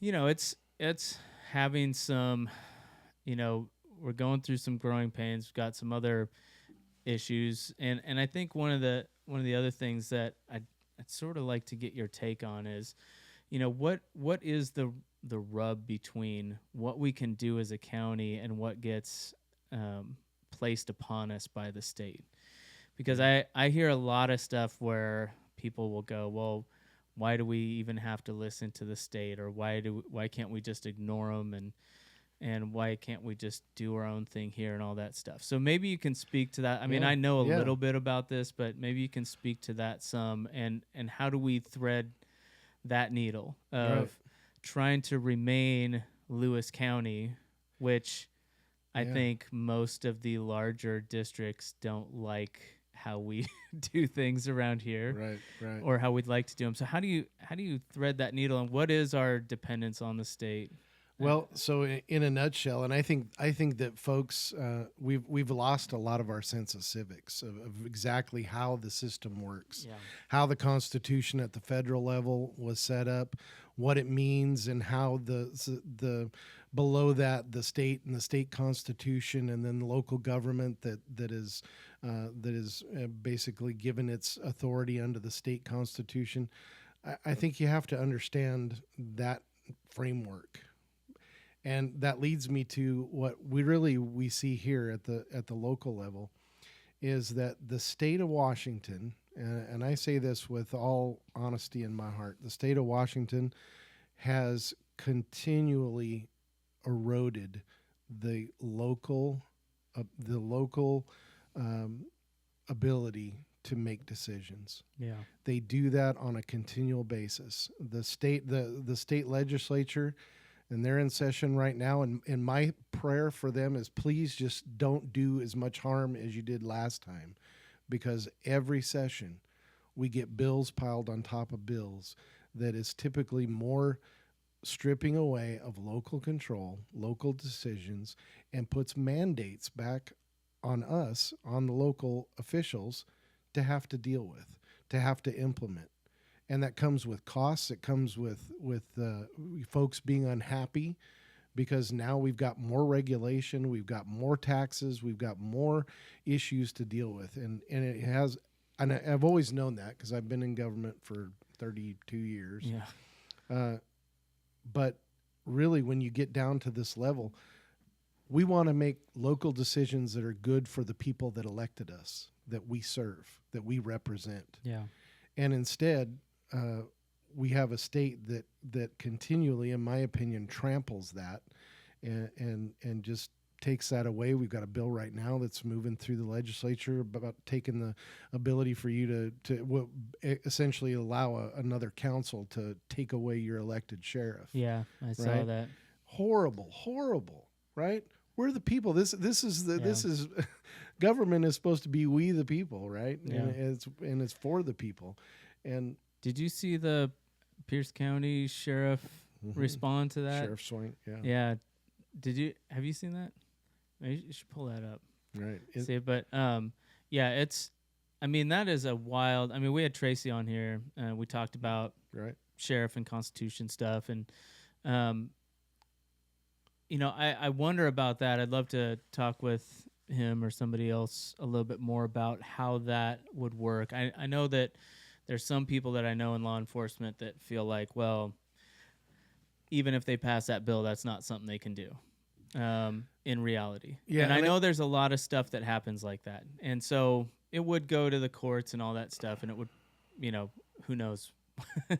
you know, it's having some, you know, we're going through some growing pains. We've got some other issues. And I think one of the other things that I'd sort of like to get your take on is, you know, what is the rub between what we can do as a county and what gets placed upon us by the state? Because I hear a lot of stuff where people will go, well, why do we even have to listen to the state, or why can't we just ignore them, and why can't we just do our own thing here and all that stuff? So maybe you can speak to that. I mean, I know a little bit about this, but maybe you can speak to that some, and how do we thread that needle of trying to remain Lewis County, which I think most of the larger districts don't like how we do things around here, right, or how we'd like to do them. So how do you thread that needle, and what is our dependence on the state? Well, so in a nutshell, and I think that folks, we've lost a lot of our sense of civics, of exactly how the system works, how the Constitution at the federal level was set up, what it means, and how the below that the state and the state constitution, and then the local government that is basically given its authority under the state constitution. I think you have to understand that framework. And that leads me to what we see here at the local level, is that the state of Washington, and I say this with all honesty in my heart, the state of Washington has continually eroded the local ability to make decisions. Yeah, they do that on a continual basis. The state legislature, and they're in session right now, and my prayer for them is, please just don't do as much harm as you did last time, because every session we get bills piled on top of bills that is typically more stripping away of local control, local decisions, and puts mandates back on us, on the local officials, to have to deal with, to have to implement. And that comes with costs. It comes with folks being unhappy because now we've got more regulation, we've got more taxes, we've got more issues to deal with. And it has, and I've always known that because I've been in government for 32 years. Yeah. But really, when you get down to this level, we want to make local decisions that are good for the people that elected us, that we serve, that we represent. Yeah. And instead, we have a state that continually, in my opinion, tramples that and just takes that away. We've got a bill right now that's moving through the legislature about taking the ability for you to essentially allow another council to take away your elected sheriff. Yeah, I saw right? that. Horrible, right? We're the people. This is government is supposed to be we the people, right? Yeah. And it's for the people. And did you see the Pierce County sheriff respond to that? Sheriff Swain, yeah. Yeah. Have you seen that? Maybe you should pull that up. Right. See, but yeah, that is a wild. We had Tracy on here. We talked about right sheriff and Constitution stuff, and I wonder about that. I'd love to talk with him or somebody else a little bit more about how that would work. I know that there's some people that I know in law enforcement that feel like, well, even if they pass that bill, that's not something they can do in reality. Yeah, and I know there's a lot of stuff that happens like that. And so it would go to the courts and all that stuff, and it would, who knows? Right.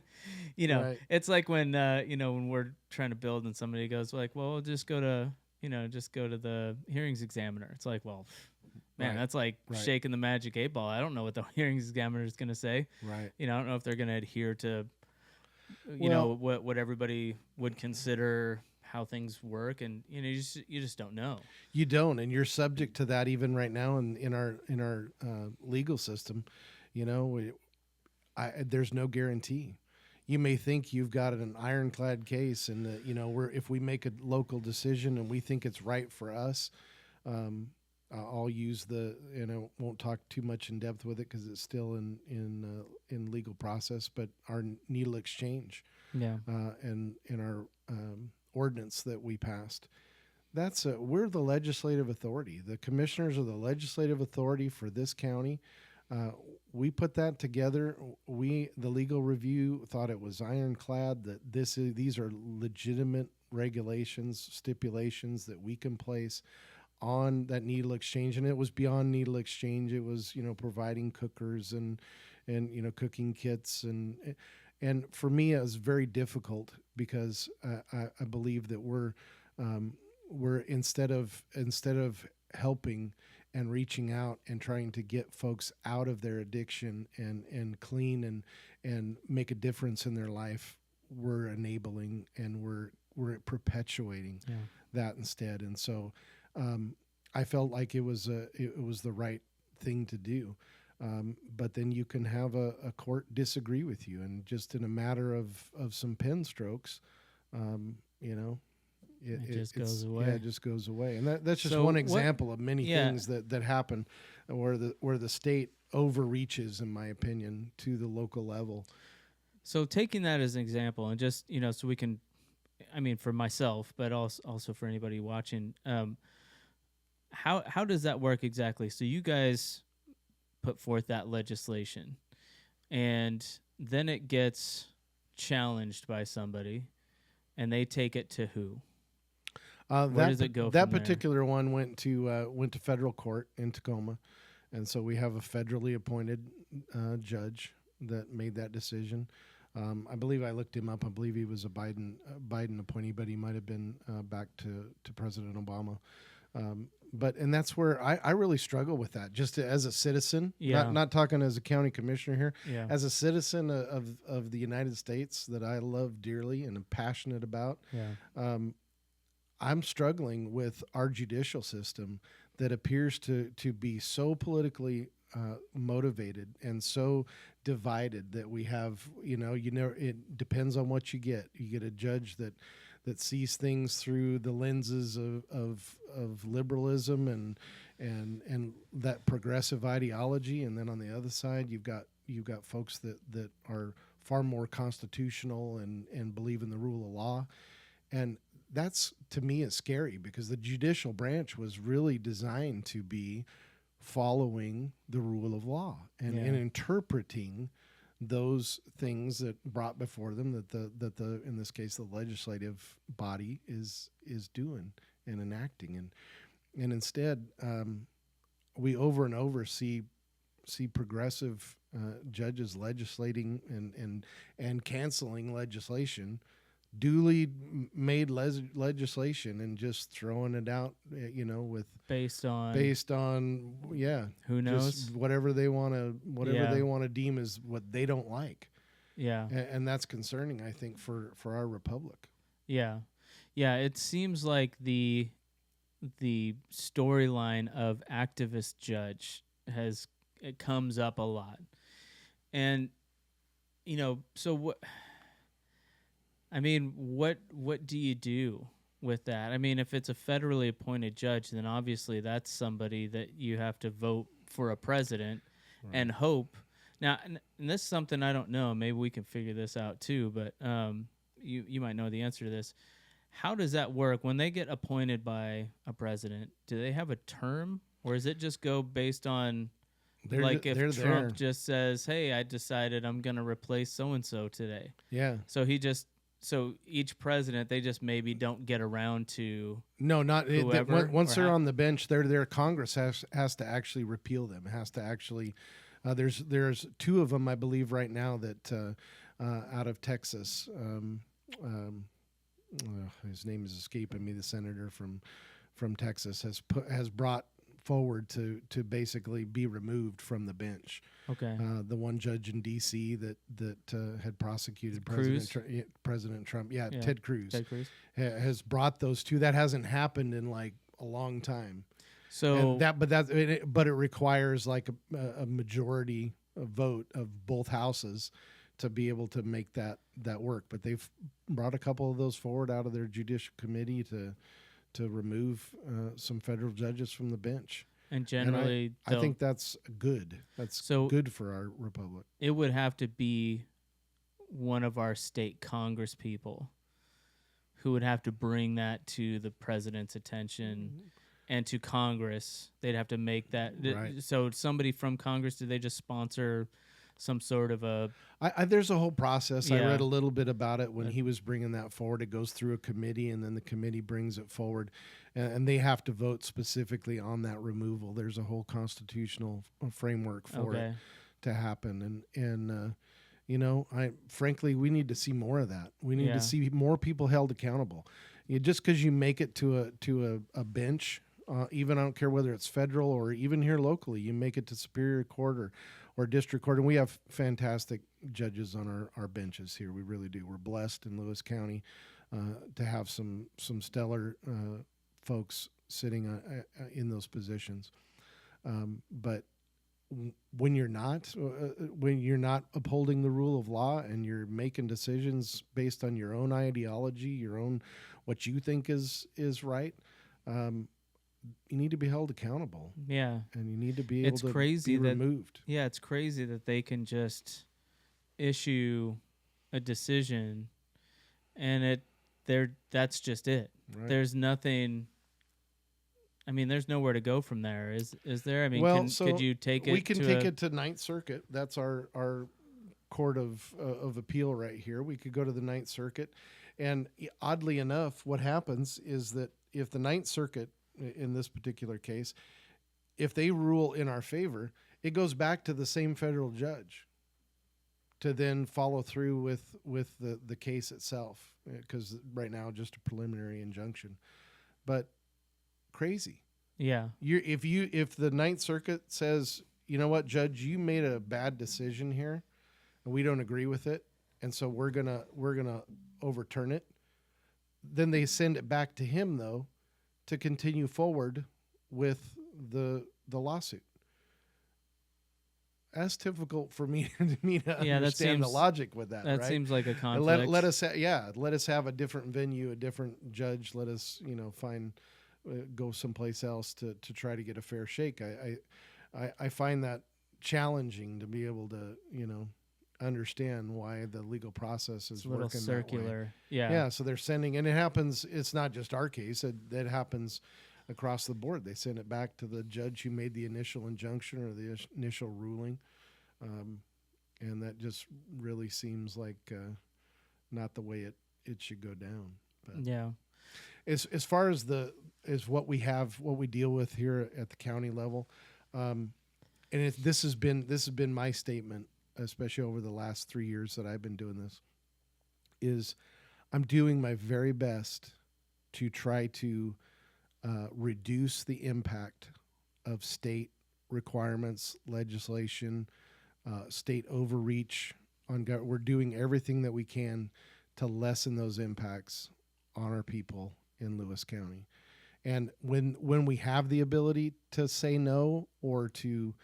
It's like when we're trying to build and somebody goes like, well, we'll just go to the hearings examiner. It's like, well, man, right. that's like right. shaking the magic 8-ball. I don't know what the hearings examiner is going to say. Right. I don't know if they're going to adhere to, what everybody would consider how things work, and you just don't know. You don't, and you're subject to that even right now in our legal system. There's no guarantee. You may think you've got an ironclad case, and if we make a local decision and we think it's right for us, I'll use won't talk too much in depth with it because it's still in legal process. But our needle exchange, and in our ordinance that we passed, we're the legislative authority. The commissioners are the legislative authority for this county. We put that together. The legal review thought it was ironclad, that these are legitimate regulations, stipulations that we can place on that needle exchange. And it was beyond needle exchange. It was, providing cookers and cooking kits. And for me, it was very difficult because I believe that we're instead of helping and reaching out and trying to get folks out of their addiction and clean and make a difference in their life, we're enabling and we're perpetuating that instead. And so I felt like it was the right thing to do. But then you can have a court disagree with you, and just in a matter of some pen strokes, it just goes away. Yeah, it just goes away, and that's just one example of many things that happen, where the state overreaches, in my opinion, to the local level. So taking that as an example, and just so we can, for myself, but also for anybody watching, how does that work exactly? So you guys put forth that legislation, and then it gets challenged by somebody, and they take it to who? Where does it go? That particular one went to federal court in Tacoma, and so we have a federally appointed judge that made that decision. I believe I looked him up. I believe he was a Biden appointee, but he might have been back to President Obama. And that's where I really struggle with that, just as a citizen, not talking as a county commissioner here, as a citizen of the United States that I love dearly and am passionate about. I'm struggling with our judicial system that appears to be so politically motivated and so divided that we have, it depends on what you get. You get a judge that sees things through the lenses of liberalism and that progressive ideology, and then on the other side you've got folks that are far more constitutional and believe in the rule of law. And that's, to me, is scary, because the judicial branch was really designed to be following the rule of law and interpreting those things that brought before them that the in this case the legislative body is doing and enacting. And instead, we over and over see progressive judges legislating and canceling legislation, duly made legislation, and just throwing it out, with based on who knows, just whatever they want to deem as what they don't like. And that's concerning, I think, for our republic. It seems like the storyline of activist judge it comes up a lot. And so what do you do with that? I mean, if it's a federally appointed judge, then obviously that's somebody that you have to vote for a president and hope. Now, and this is something I don't know. Maybe we can figure this out too, but you might know the answer to this. How does that work when they get appointed by a president? Do they have a term, or does it just go based on if Trump just says, "Hey, I decided I'm going to replace so and so today." Yeah. So each president, they just maybe don't get around to whoever. Once they're on the bench, their Congress has to actually repeal them. It has to actually. There's two of them, I believe, right now that out of Texas. His name is escaping me. The senator from Texas has brought forward to basically be removed from the bench. Okay. The one judge in D.C. that had prosecuted President Trump. Yeah, Ted Cruz. Ted Cruz has brought those two. That hasn't happened in like a long time. So but it requires like a majority vote of both houses to be able to make that work. But they've brought a couple of those forward out of their judicial committee to remove some federal judges from the bench. And generally, I think that's good. That's good for our republic. It would have to be one of our state Congress people who would have to bring that to the president's attention and to Congress. They'd have to make that. Right. So somebody from Congress, do they just sponsor some sort of a... there's a whole process. I read a little bit about it when he was bringing that forward. It goes through a committee, and then the committee brings it forward, and they have to vote specifically on that removal. There's a whole constitutional framework for it to happen. And frankly, we need to see more of that. We need to see more people held accountable. Just because you make it to a bench, even I don't care whether it's federal or even here locally, you make it to Superior Court or District Court, and we have fantastic judges on our benches here. We really do. We're blessed in Lewis County to have some stellar folks sitting in those positions. But when you're not upholding the rule of law and you're making decisions based on your own ideology, your own what you think is right, you need to be held accountable. Yeah. And you need to be able to be removed. Yeah, it's crazy that they can just issue a decision and that's just it. Right. There's nothing. I mean, there's nowhere to go from there. Is there? I mean, could you take it? We can take it to Ninth Circuit. That's our court of appeal right here. We could go to the Ninth Circuit, and oddly enough, what happens is that if the Ninth Circuit, in this particular case, if they rule in our favor, it goes back to the same federal judge to then follow through with the case itself, because right now just a preliminary injunction. But crazy. Yeah. If the Ninth Circuit says, you know what, Judge, you made a bad decision here, and we don't agree with it, and so we're gonna overturn it, then they send it back to him though to continue forward with the lawsuit. that's difficult for me me to Yeah, that understand the seems logic with that. that Right? seems like a And conflict. let us let us have a different venue, a different judge. Let us find go someplace else to try to get a fair shake. I find that challenging to be able to understand why the legal process It's is a little working that way. circular. Yeah. Yeah, so they're sending, and it happens. It's not just our case. That happens across the board. They send it back to the judge who made the initial injunction or the initial ruling, and that just really seems like not the way it should go down. But Yeah. as far as what we deal with here at the county level, and this has been my statement, especially over the last 3 years that I've been doing this, is I'm doing my very best to try to reduce the impact of state requirements, legislation, state overreach on government. We're doing everything that we can to lessen those impacts on our people in Lewis County. And when we have the ability to say no or to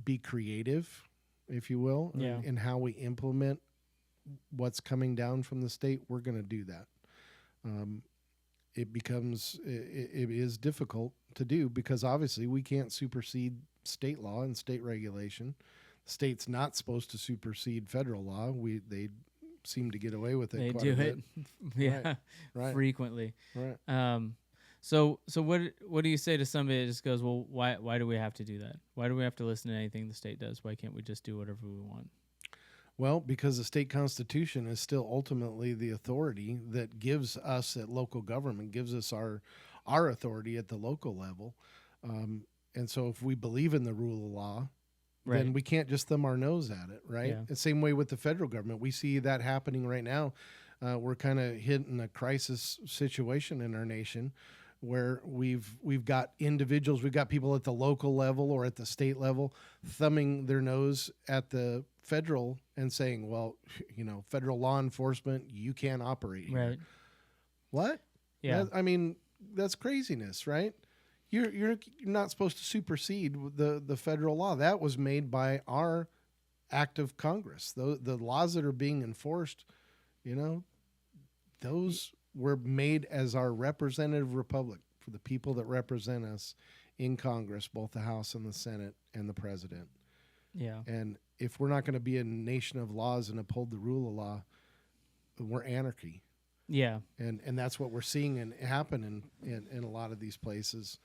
be creative, if you will, in how we implement what's coming down from the state, we're going to do that. It is difficult to do because obviously we can't supersede state law and state regulation. The state's not supposed to supersede federal law. They seem to get away with it. They quite do a bit. it, yeah, Right. frequently. Right. So what do you say to somebody that just goes, well, why do we have to do that? Why do we have to listen to anything the state does? Why can't we just do whatever we want? Well, because the state constitution is still ultimately the authority that gives us at local government, gives us our authority at the local level. And so if we believe in the rule of law, then we can't just thumb our nose at it, right? Yeah. The same way with the federal government. We see that happening right now. We're kind of hitting a crisis situation in our nation where we've got individuals, we've got people at the local level or at the state level thumbing their nose at the federal and saying, well, federal law enforcement, you can't operate here. Right. What? Yeah. That's craziness, right? You're not supposed to supersede the federal law. That was made by our act of Congress. The laws that are being enforced, those were made as our representative republic for the people that represent us in Congress, both the House and the Senate and the president. Yeah. And if we're not going to be a nation of laws and uphold the rule of law, we're anarchy. Yeah. And that's what we're seeing happen in a lot of these places.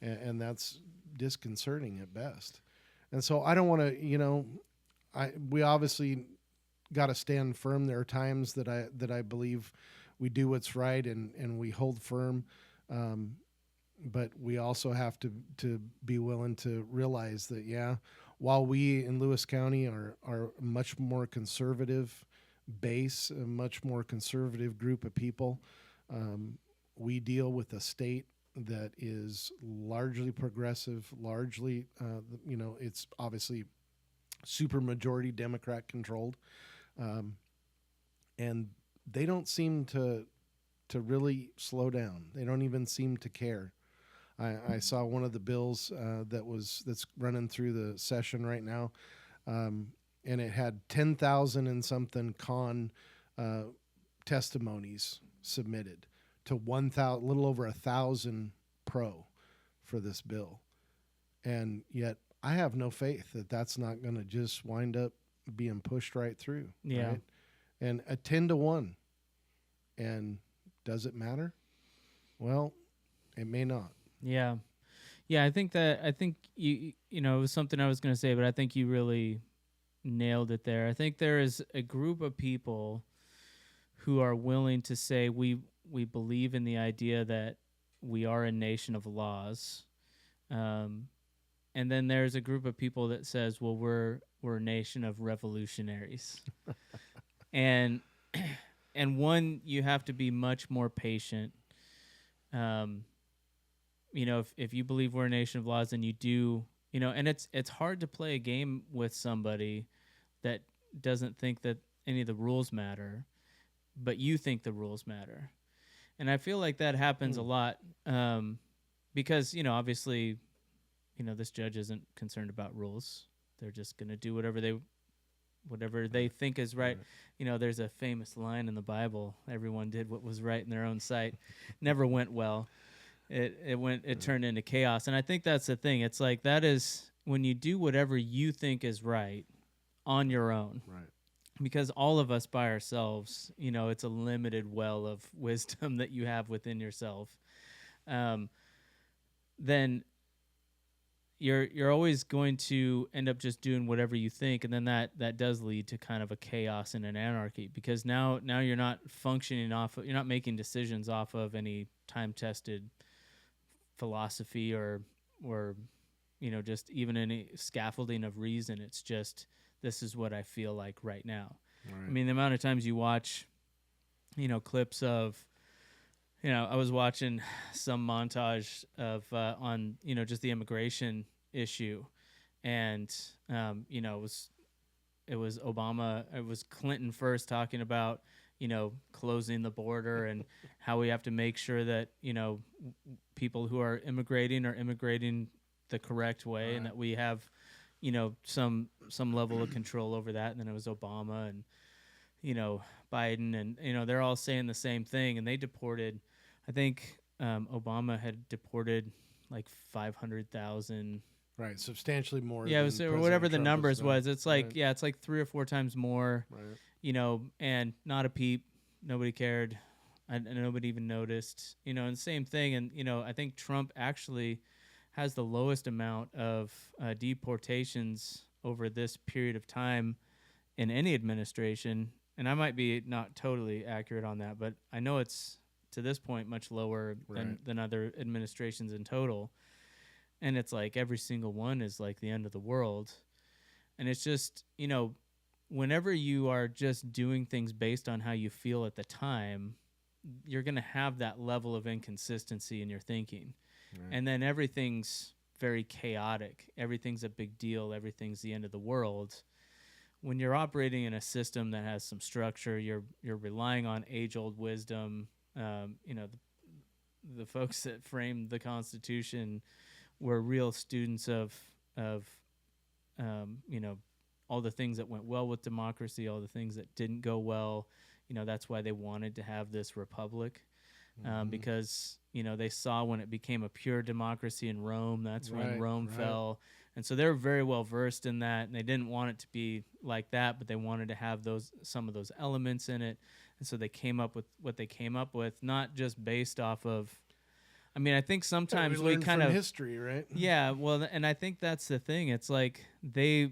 And that's disconcerting at best. And so I don't want to, we obviously got to stand firm. There are times that I believe we do what's right and we hold firm. But we also have to be willing to realize that, while we in Lewis County are much more conservative base, a much more conservative group of people, we deal with a state that is largely progressive, largely, it's obviously super majority Democrat controlled. And they don't seem to really slow down. They don't even seem to care. I saw one of the bills that's running through the session right now, and it had 10,000 and something testimonies submitted to 1,000, little over 1,000 pro for this bill, and yet I have no faith that that's not going to just wind up being pushed right through. Yeah. Right? And a 10-1, and does it matter? Well, it may not. Yeah. Yeah, I think you it was something I was going to say, but I think you really nailed it there. I think there is a group of people who are willing to say we believe in the idea that we are a nation of laws. And then there's a group of people that says, well, we're a nation of revolutionaries. and one, you have to be much more patient. If you believe we're a nation of laws, and you do, and it's hard to play a game with somebody that doesn't think that any of the rules matter, but you think the rules matter. And I feel like that happens a lot, because, obviously, this judge isn't concerned about rules. they're just going to do whatever they think is right. There's a famous line in the Bible: everyone did what was right in their own sight. Never went well. It turned into chaos. And I think that's the thing. It's like, that is when you do whatever you think is right on your own. Right. Because all of us by ourselves, it's a limited well of wisdom that you have within yourself. Then you're always going to end up just doing whatever you think, and then that does lead to kind of a chaos and an anarchy, because now you're not functioning you're not making decisions off of any time-tested philosophy or just even any scaffolding of reason. It's just, this is what I feel like right now. Right. I mean, the amount of times you watch, clips of, I was watching some montage of on just the immigration issue, and it was Obama, it was Clinton first talking about closing the border and how we have to make sure that people who are immigrating the correct way, and that we have some level of control over that. And then it was Obama and Biden, and they're all saying the same thing. And they deported, I think Obama had deported like 500,000. Right, substantially more. Yeah, it was, or whatever the numbers was. It's like, right. Yeah, it's like 3 or 4 times more. Right. And not a peep. Nobody cared. And nobody even noticed. And same thing. And I think Trump actually has the lowest amount of deportations over this period of time in any administration. And I might be not totally accurate on that, but I know it's, to this point, much lower than other administrations in total. And it's like every single one is like the end of the world. And it's just, whenever you are just doing things based on how you feel at the time, you're going to have that level of inconsistency in your thinking. Right. And then everything's very chaotic. Everything's a big deal. Everything's the end of the world. When you're operating in a system that has some structure, you're relying on age-old wisdom. The folks that framed the Constitution were real students of all the things that went well with democracy, all the things that didn't go well. That's why they wanted to have this republic, because they saw when it became a pure democracy in Rome, that's when Rome fell. And so they were very well versed in that, and they didn't want it to be like that, but they wanted to have some of those elements in it. And so they came up with what they came up with, not just based off of, I mean, I think sometimes we kind of history, right? Yeah, well, and I think that's the thing. It's like I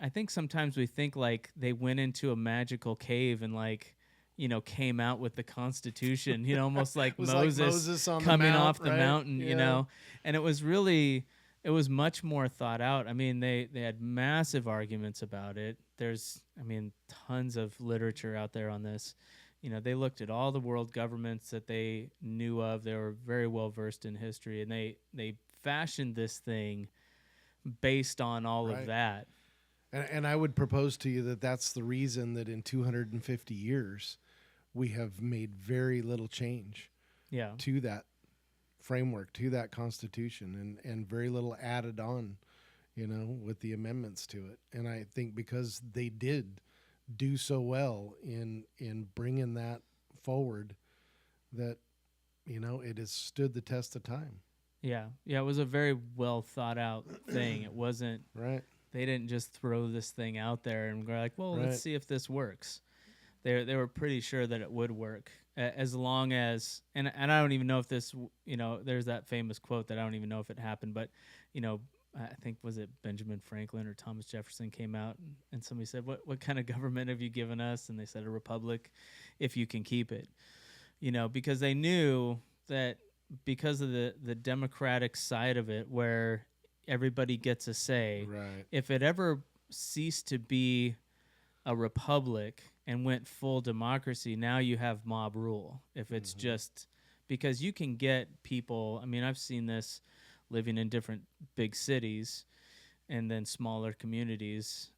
think sometimes we think like they went into a magical cave and came out with the Constitution, almost like Moses coming off the mountain, and it was much more thought out. I mean, they had massive arguments about it. There's, tons of literature out there on this. They looked at all the world governments that they knew of. They were very well versed in history, and they fashioned this thing based on all of that. And I would propose to you that that's the reason that in 250 years we have made very little change to that framework, to that Constitution, and very little added on, with the amendments to it. And I think because they did do so well in bringing that forward, that it has stood the test of time. Yeah, it was a very well thought out thing. It wasn't right. They didn't just throw this thing out there and go like, well, let's see if this works. They were pretty sure that it would work, as long as, and I don't even know if this, there's that famous quote that I don't even know if it happened, but I think, was it Benjamin Franklin or Thomas Jefferson came out and somebody said, what kind of government have you given us? And they said, a republic, if you can keep it. Because they knew that because of the democratic side of it, where everybody gets a say, if it ever ceased to be a republic and went full democracy, now you have mob rule. If it's just, because you can get people, I've seen this living in different big cities and then smaller communities,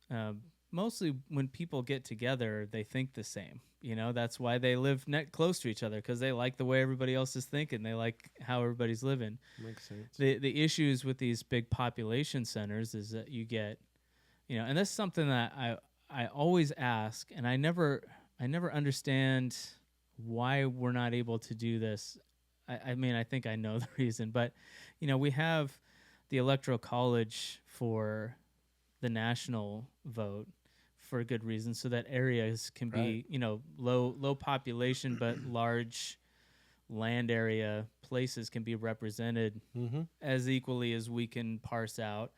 mostly when people get together, they think the same. You know, that's why they live close to each other, because they like the way everybody else is thinking. They like how everybody's living. Makes sense. The issues with these big population centers is that you get, you know, and that's something that I always ask, and I never understand why we're not able to do this. I mean, I think I know the reason, but you know, we have the electoral college for the national vote for a good reason, so that areas can be, you know, low population but large land area places can be represented as equally as we can parse out.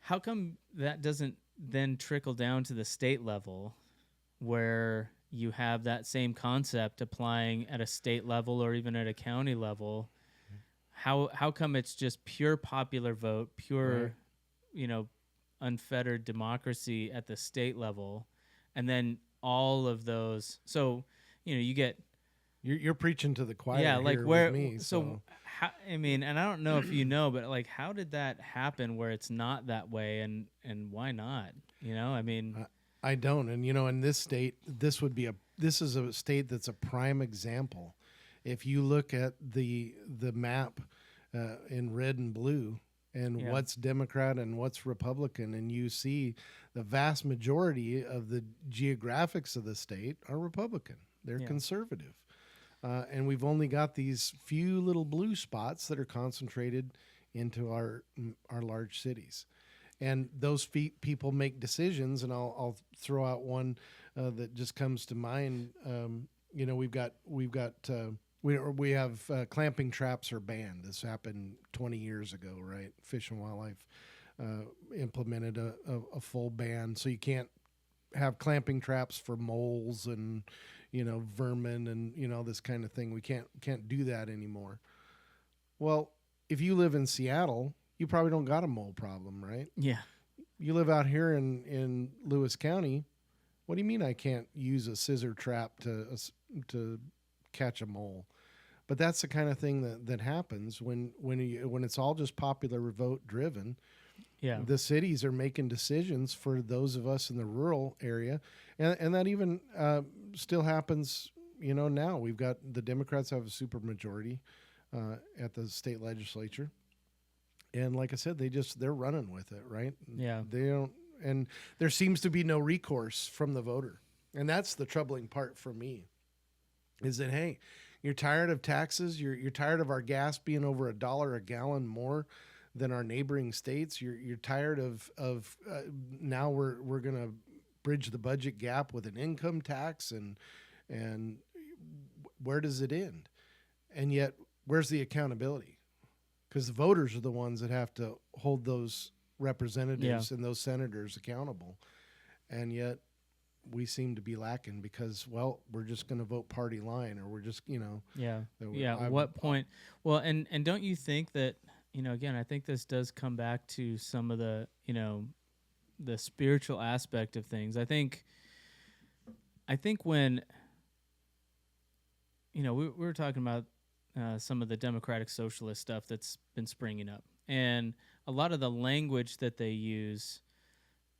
How come that doesn't then trickle down to the state level, where you have that same concept applying at a state level or even at a county level? How come it's just pure popular vote, pure, you know, unfettered democracy at the state level, and then all of those? So, you know, you get you're preaching to the choir. Yeah, like here where? with me, so how, I mean, and I don't know if you know, but like, how did that happen where it's not that way, and why not? You know, I mean, I don't, and you know, in this state, this is a state that's a prime example. If you look at the map in red and blue, and what's Democrat and what's Republican, and you see the vast majority of the geographics of the state are Republican. They're conservative. And we've only got these few little blue spots that are concentrated into our large cities. And those people make decisions, and I'll throw out one that just comes to mind. You know, we have clamping traps are banned. This happened 20 years ago, right? Fish and Wildlife implemented a full ban, so you can't have clamping traps for moles and, you know, vermin and, you know, this kind of thing. We can't do that anymore. Well, if you live in Seattle, you probably don't got a mole problem, right? Yeah. You live out here in Lewis County. What do you mean I can't use a scissor trap to catch a mole? But that's the kind of thing that happens when it's all just popular vote driven. Yeah. The cities are making decisions for those of us in the rural area, and that even still happens. You know, now we've got the Democrats have a super majority at the state legislature, and like I said, they're running with it, right? Yeah. They don't, and there seems to be no recourse from the voter, and that's the troubling part for me. Is that, hey, you're tired of taxes, you're tired of our gas being over $1 a gallon more than our neighboring states. You're tired of now we're gonna bridge the budget gap with an income tax, and where does it end? And yet, where's the accountability? Because the voters are the ones that have to hold those representatives and those senators accountable, and yet we seem to be lacking because, well, we're just going to vote party line, or we're just, you know. What point? Well, and don't you think that, you know, again, I think this does come back to some of the, you know, the spiritual aspect of things. I think when, you know, we were talking about some of the democratic socialist stuff that's been springing up, and a lot of the language that they use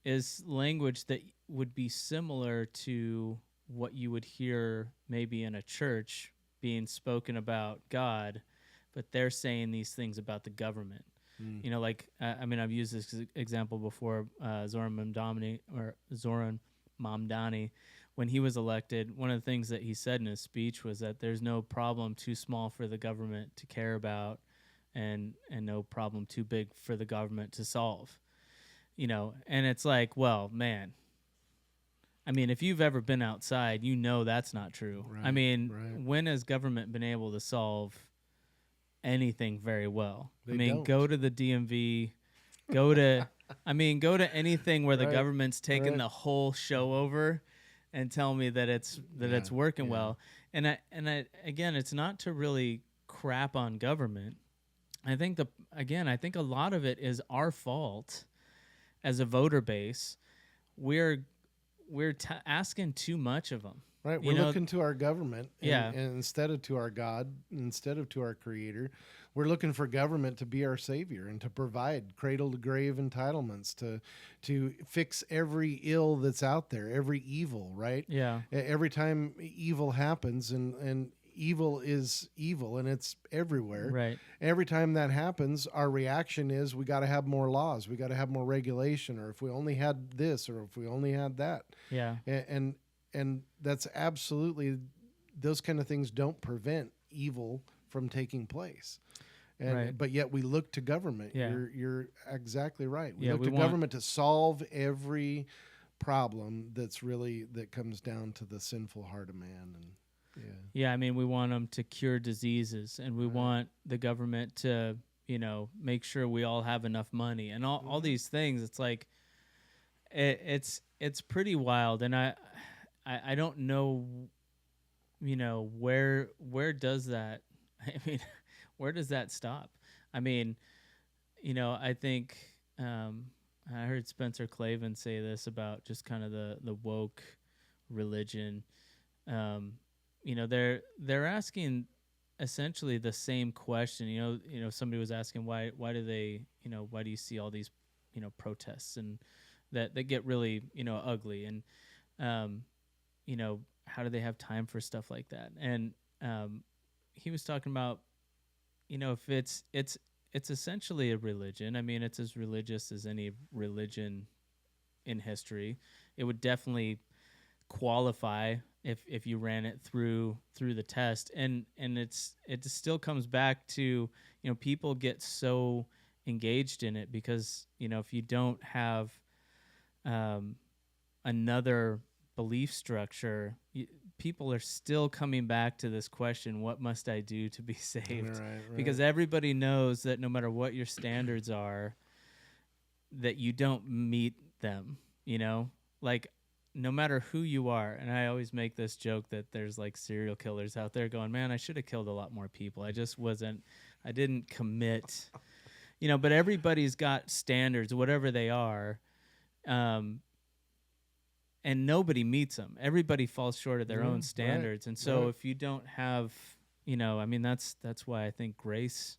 is language that would be similar to what you would hear maybe in a church being spoken about God, but they're saying these things about the government. You know, like, I mean, I've used this example before. Zoran Mamdani, when he was elected, one of the things that he said in his speech was that there's no problem too small for the government to care about, and no problem too big for the government to solve. You know, and it's like, well, man, I mean, if you've ever been outside, you know that's not true. Right, I mean, when has government been able to solve anything very well? Go to the DMV, go to anything where the government's taken the whole show over, and tell me that it's working well. And I again, it's not to really crap on government. I think a lot of it is our fault as a voter base. We're asking too much of them. Right. You We're know, looking to our government yeah, and instead of to our God, instead of to our creator, we're looking for government to be our savior and to provide cradle to grave entitlements to fix every ill that's out there, every evil, right? yeah, Every time evil happens and evil is evil and it's everywhere. right, Every time that happens, our reaction is we got to have more laws, we got to have more regulation, or if we only had this or if we only had that. yeah, And that's absolutely, those kind of things don't prevent evil from taking place. right, But yet we look to government. yeah, You're exactly right. We yeah. look We to want, government to solve every problem that comes down to the sinful heart of man. And yeah. I mean, we want them to cure diseases, and we Right. want the government to, make sure we all have enough money, and all these things. It's like, it's pretty wild, and I don't know, where does that, I mean, where does that stop? I mean, I think, I heard Spencer Clavin say this about just kind of the woke religion. They're asking essentially the same question. Somebody was asking why do they, why do you see all these, protests and that get really, ugly, and how do they have time for stuff like that? And he was talking about, if it's essentially a religion. I mean, it's as religious as any religion in history. It would definitely qualify if you ran it through the test, and it still comes back to, people get so engaged in it because, if you don't have another belief structure, people are still coming back to this question: what must I do to be saved? Right. Because everybody knows that no matter what your standards are, that you don't meet them, like, no matter who you are. And I always make this joke that there's like serial killers out there going, man, I should have killed a lot more people. I didn't commit, but everybody's got standards, whatever they are. And nobody meets them. Everybody falls short of their own standards. Right, and so right. if you don't have, I mean, that's why I think grace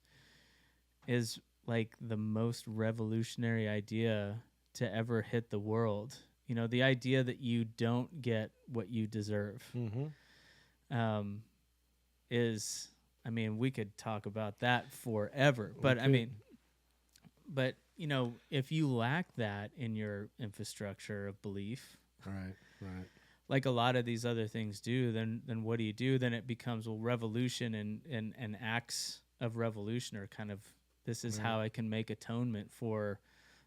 is like the most revolutionary idea to ever hit the world. The idea that you don't get what you deserve, is, I mean, we could talk about that forever. But I mean, if you lack that in your infrastructure of belief, Right. like a lot of these other things do, then what do? Then it becomes, well, revolution and acts of revolution are kind of, this is how I can make atonement for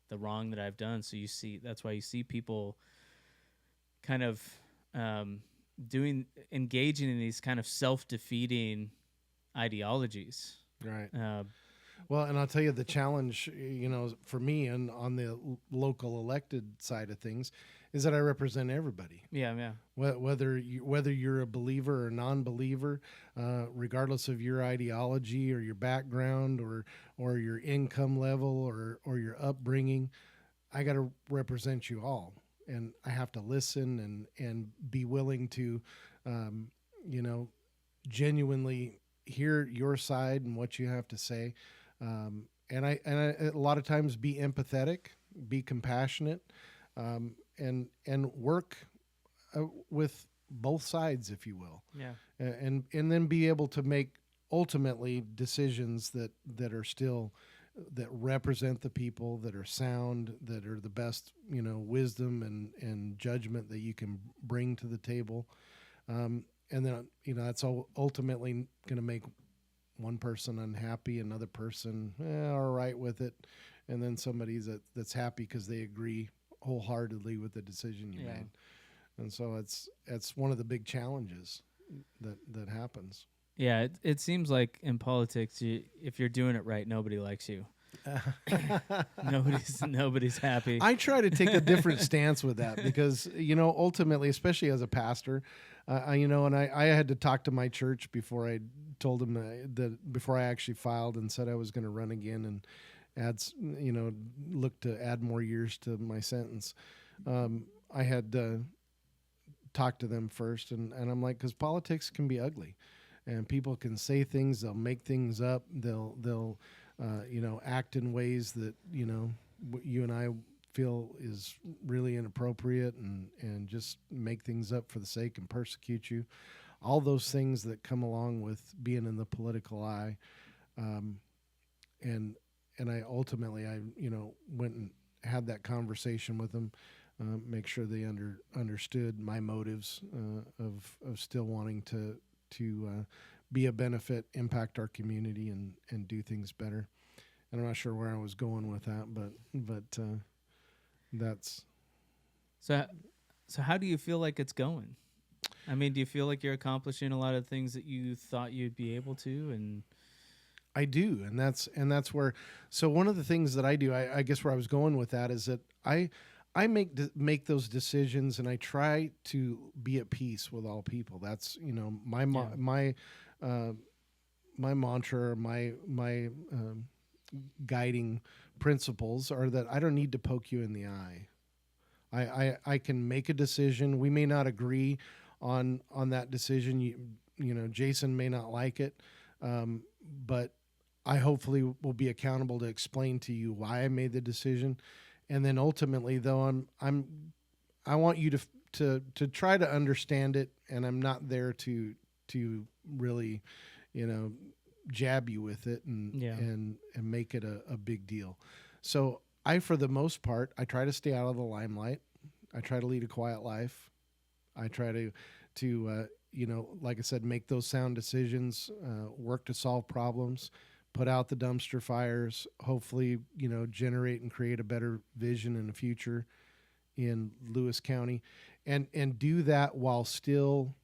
the wrong that I've done. So that's why you see people kind of engaging in these kind of self-defeating ideologies. Right. Well, and I'll tell you the challenge, for me and on the local elected side of things is that I represent everybody. Yeah. Whether you're a believer or non-believer, regardless of your ideology or your background or your income level or your upbringing, I got to represent you all, and I have to listen and be willing to, genuinely hear your side and what you have to say, and I a lot of times be empathetic, be compassionate, and work with both sides, if you will. Yeah. And then be able to make ultimately decisions that are still, that represent the people, that are sound, that are the best, wisdom and judgment that you can bring to the table. And then, that's ultimately going to make one person unhappy, another person all right with it, and then somebody that's happy because they agree wholeheartedly with the decision you made. And so it's one of the big challenges that happens. Yeah, it seems like in politics, if you're doing it right, nobody likes you. Nobody's happy. I try to take a different stance with that because, ultimately, especially as a pastor, I had to talk to my church before I told them that before I actually filed and said I was going to run again and look to add more years to my sentence. I had talk to them first, and I'm like, because politics can be ugly, and people can say things, they'll make things up, they'll act in ways that you and I feel is really inappropriate, and just make things up for the sake and persecute you. All those things that come along with being in the political eye, and I ultimately went and had that conversation with them, make sure they understood my motives of still wanting to be a benefit, impact our community, and do things better. And I'm not sure where I was going with that, but that's So how do you feel like it's going? I mean, do you feel like you're accomplishing a lot of things that you thought you'd be able to? And I do, and that's where. So one of the things that I do, I guess where I was going with that is that I make those decisions, and I try to be at peace with all people. That's my mantra, my guiding principles are that I don't need to poke you in the eye. I can make a decision. We may not agree on that decision. Jason may not like it, but I hopefully will be accountable to explain to you why I made the decision. And then ultimately, though, I want you to try to understand it, and I'm not there to really, jab you with it and make it a big deal. So for the most part, I try to stay out of the limelight. I try to lead a quiet life. I try to like I said, make those sound decisions, work to solve problems, put out the dumpster fires, hopefully, generate and create a better vision in the future in Lewis County, and do that while still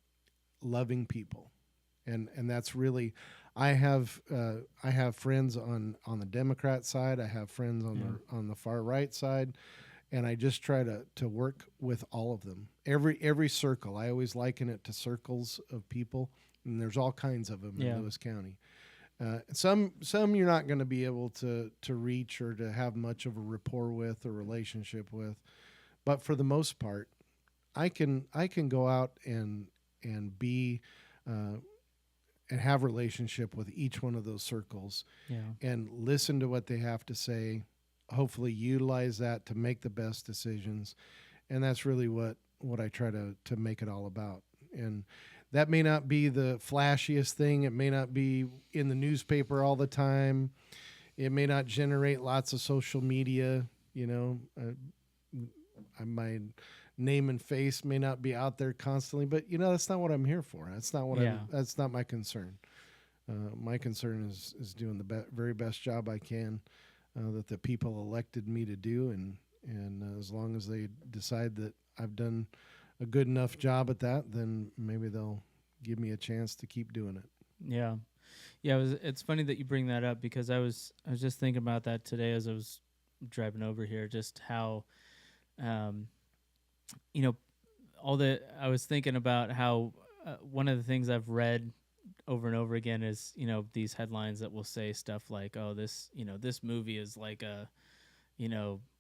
loving people. And that's really, I have friends on the Democrat side. I have friends on the far right side. And I just try to work with all of them. Every circle. I always liken it to circles of people, and there's all kinds of them in Lewis County. Some you're not going to be able to reach or to have much of a rapport with or relationship with, but for the most part, I can go out and be and have relationship with each one of those circles, and listen to what they have to say. Hopefully utilize that to make the best decisions. And that's really what I try to make it all about. And that may not be the flashiest thing. It may not be in the newspaper all the time. It may not generate lots of social media, my name and face may not be out there constantly, but that's not what I'm here for. That's not what that's not my concern. My concern is doing the very best job I can, that the people elected me to do, and as long as they decide that I've done a good enough job at that, then maybe they'll give me a chance to keep doing it. Yeah. It's funny that you bring that up, because I was just thinking about that today as I was driving over here. Just how, I was thinking about how one of the things I've read over and over again is, these headlines that will say stuff like, oh, this movie is like a,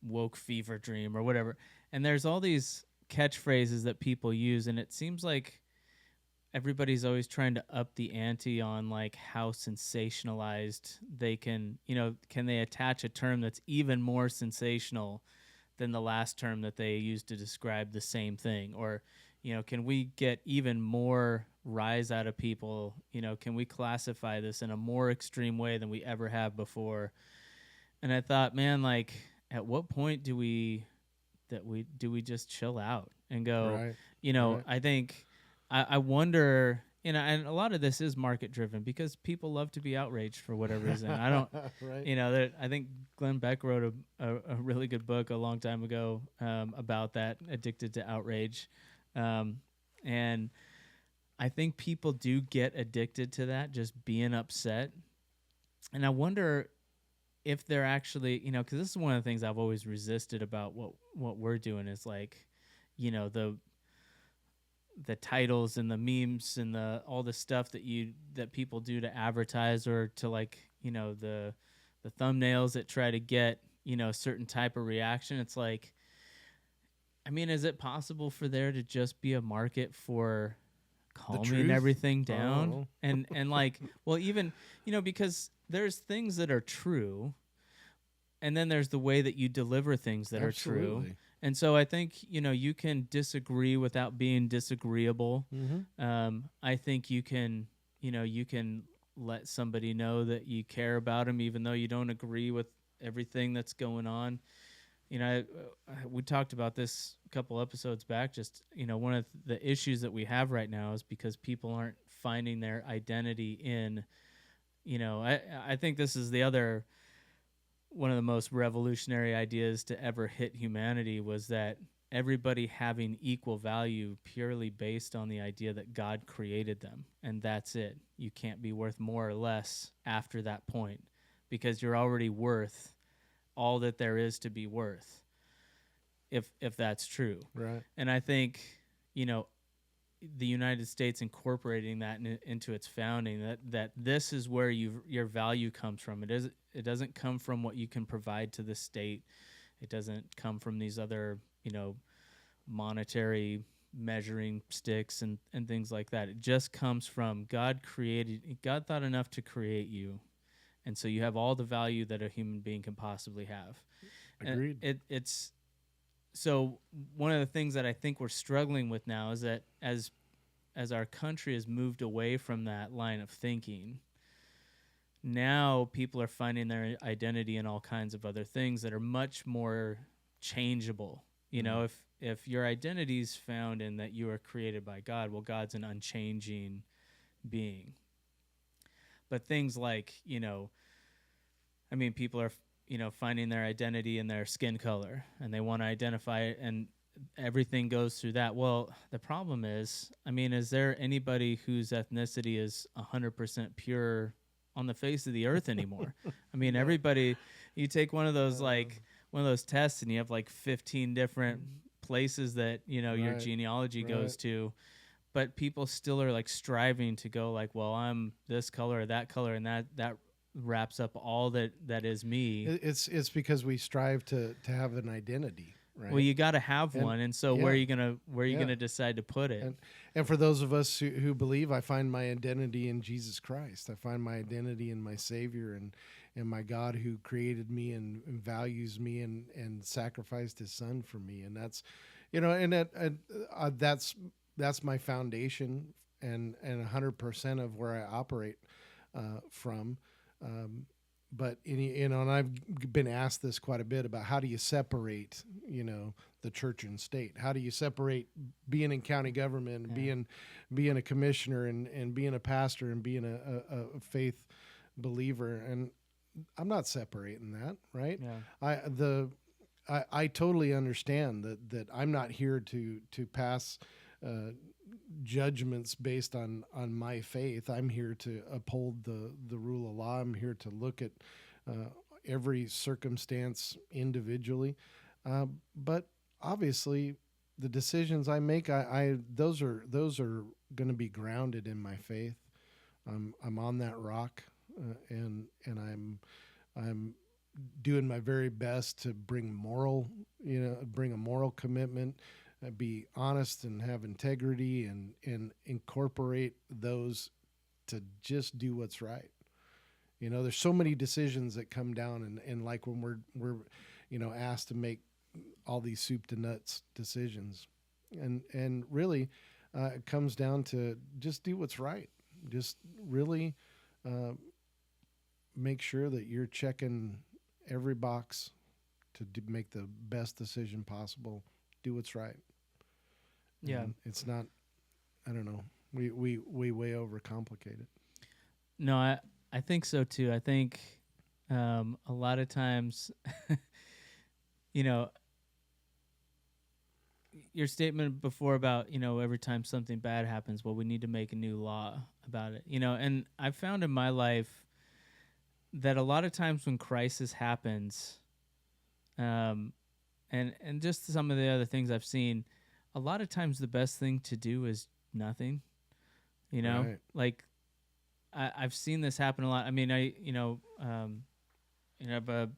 woke fever dream or whatever. And there's all these catchphrases that people use, and it seems like everybody's always trying to up the ante on like how sensationalized they can they attach a term that's even more sensational than the last term that they used to describe the same thing? Or, can we get even more rise out of people? Can we classify this in a more extreme way than we ever have before? And I thought, man, like, at what point do we just chill out and go, right. I think, I wonder, and a lot of this is market driven, because people love to be outraged for whatever reason. I don't, right. I think Glenn Beck wrote a really good book a long time ago about that, Addicted to Outrage. And I think people do get addicted to that, just being upset. And I wonder if they're actually, because this is one of the things I've always resisted about what we're doing is like, the titles and the memes and all the stuff that people do to advertise, or to like, the thumbnails that try to get, a certain type of reaction. It's like, I mean, is it possible for there to just be a market for calming truth? everything down? Oh. And like, well, even, because there's things that are true, and then there's the way that you deliver things that are true. Absolutely. And so I think, you can disagree without being disagreeable. I think you can let somebody know that you care about them, even though you don't agree with everything that's going on. We talked about this a couple episodes back. Just, one of the issues that we have right now is because people aren't finding their identity in, I think this is the other one of the most revolutionary ideas to ever hit humanity, was that everybody having equal value purely based on the idea that God created them, and that's it. You can't be worth more or less after that point, because you're already worth all that there is to be worth, if that's true. Right. And I think, the United States incorporating that into its founding, that this is where your value comes from. It doesn't come from what you can provide to the state. It doesn't come from these other, monetary measuring sticks and things like that. It just comes from God thought enough to create you. And so you have all the value that a human being can possibly have. Agreed. It's so one of the things that I think we're struggling with now is that as our country has moved away from that line of thinking, now people are finding their identity in all kinds of other things that are much more changeable. If your identity is found in that you are created by God, well, God's an unchanging being. But things like, people are, finding their identity in their skin color, and they want to identify it, and everything goes through that. Well, the problem is there anybody whose ethnicity is 100% pure on the face of the earth anymore? Everybody, you take one of those tests, and you have 15 different places that, your genealogy goes to. But people still are striving to go well, I'm this color or that color, and that wraps up all that is me. It's because we strive to have an identity, right? Well, you got to have one, and so where are you gonna decide to put it? And for those of us who believe, I find my identity in Jesus Christ. I find my identity in my Savior and my God who created me and values me and sacrificed His Son for me. And that's, that's my foundation and 100% of where I operate from. But and I've been asked this quite a bit about how do you separate, the church and state? How do you separate being in county government, being a commissioner, and being a pastor, and being a faith believer? And I'm not separating that, right? Yeah. I totally understand that I'm not here to pass judgments based on my faith. I'm here to uphold the rule of law. I'm here to look at every circumstance individually. But obviously, the decisions I make, those are going to be grounded in my faith. I'm on that rock, and I'm doing my very best to bring a moral commitment. Be honest and have integrity and incorporate those to just do what's right. There's so many decisions that come down and like when we're asked to make all these soup to nuts decisions, and really it comes down to just do what's right. Just really make sure that you're checking every box to make the best decision possible. Do what's right. Yeah. It's not, I don't know. We way overcomplicate it. No, I think so too. I think a lot of times, your statement before about, every time something bad happens, well, we need to make a new law about it, and I've found in my life that a lot of times when crisis happens, and just some of the other things I've seen, a lot of times the best thing to do is nothing, Right. I've seen this happen a lot. I have a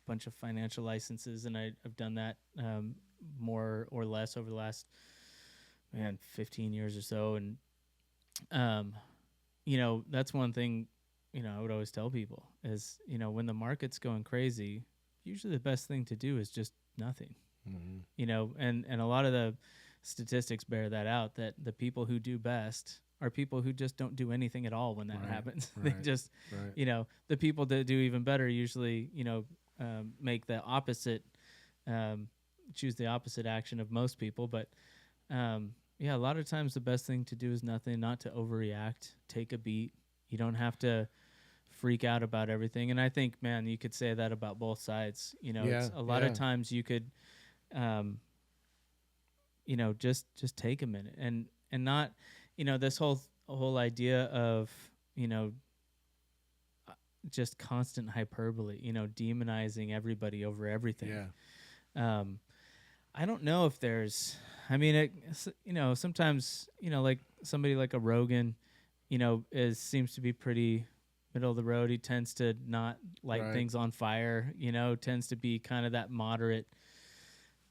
bunch of financial licenses, and I've done that more or less over the last 15 years or so. And that's one thing I would always tell people is when the market's going crazy, usually the best thing to do is just nothing. And a lot of the statistics bear that out, that the people who do best are people who just don't do anything at all when that happens. They just the people that do even better usually make the opposite, choose the opposite action of most people. But a lot of times the best thing to do is nothing, not to overreact, take a beat. You don't have to freak out about everything. And I think, man, you could say that about both sides. It's a lot of times you could, just take a minute and not, this whole idea of, just constant hyperbole, demonizing everybody over everything. I don't know if there's, sometimes, like somebody like a Rogan, seems to be pretty middle of the road. He tends to not light things on fire, tends to be kind of that moderate.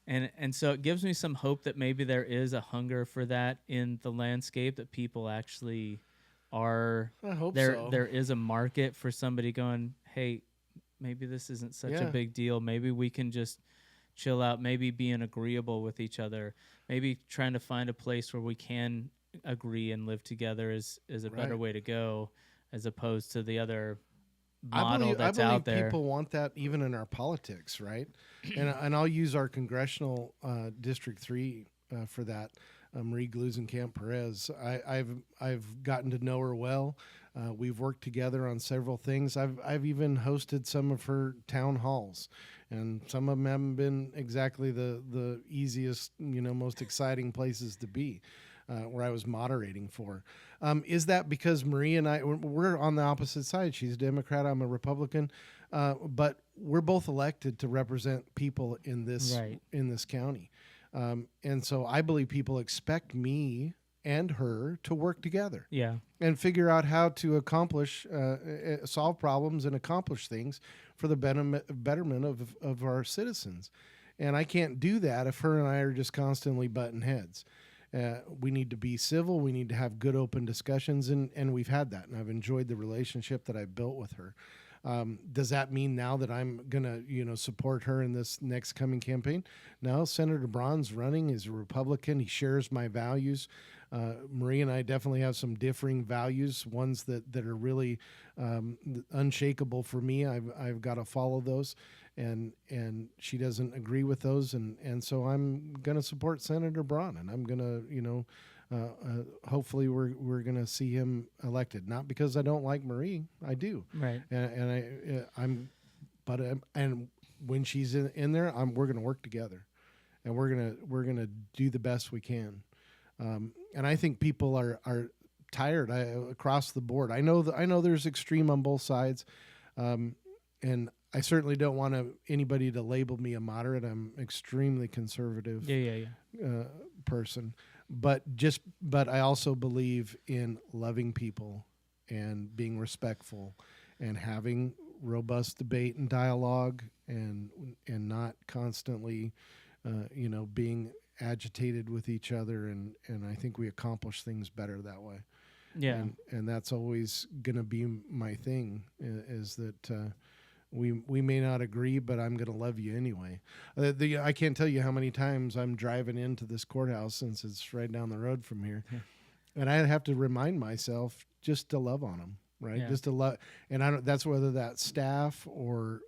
And so it gives me some hope that maybe there is a hunger for that in the landscape, that people actually are. I hope there. so. There is a market for somebody going, hey, maybe this isn't such a big deal. Maybe we can just chill out, maybe being agreeable with each other, maybe trying to find a place where we can agree and live together is a better way to go, as opposed to the other model that's out there. People want that even in our politics, right? and I'll use our congressional District 3 for that. Marie Glusenkamp Perez. I've gotten to know her well. We've worked together on several things. I've even hosted some of her town halls, and some of them haven't been exactly the easiest, most exciting places to be, where I was moderating for. Is that because Marie and we're on the opposite side? She's a Democrat, I'm a Republican, but we're both elected to represent people in this county. And so I believe people expect me and her to work together. And figure out how to accomplish, solve problems and accomplish things for the betterment of our citizens. And I can't do that if her and I are just constantly butting heads. We need to be civil. We need to have good, open discussions, and we've had that. And I've enjoyed the relationship that I've built with her. Does that mean now that I'm going to, support her in this next coming campaign? No, Senator Braun's running. He's a Republican. He shares my values. Marie and I definitely have some differing values, ones that are really unshakable for me. I've got to follow those, and she doesn't agree with those, and so I'm going to support Senator Braun, and I'm going to, hopefully we're going to see him elected. Not because I don't like Marie, I do. Right. And when she's in there, we're going to work together, and we're going to do the best we can. And I think people are tired across the board. I know there's extreme on both sides, and I certainly don't want anybody to label me a moderate. I'm extremely conservative person. But I also believe in loving people and being respectful and having robust debate and dialogue and not constantly, being agitated with each other. And I think we accomplish things better that way. Yeah. And that's always going to be my thing, is that we may not agree, but I'm going to love you anyway. I can't tell you how many times I'm driving into this courthouse, since it's right down the road from here, and I have to remind myself just to love on them, right? Yeah. Just to love, and that's whether that's staff or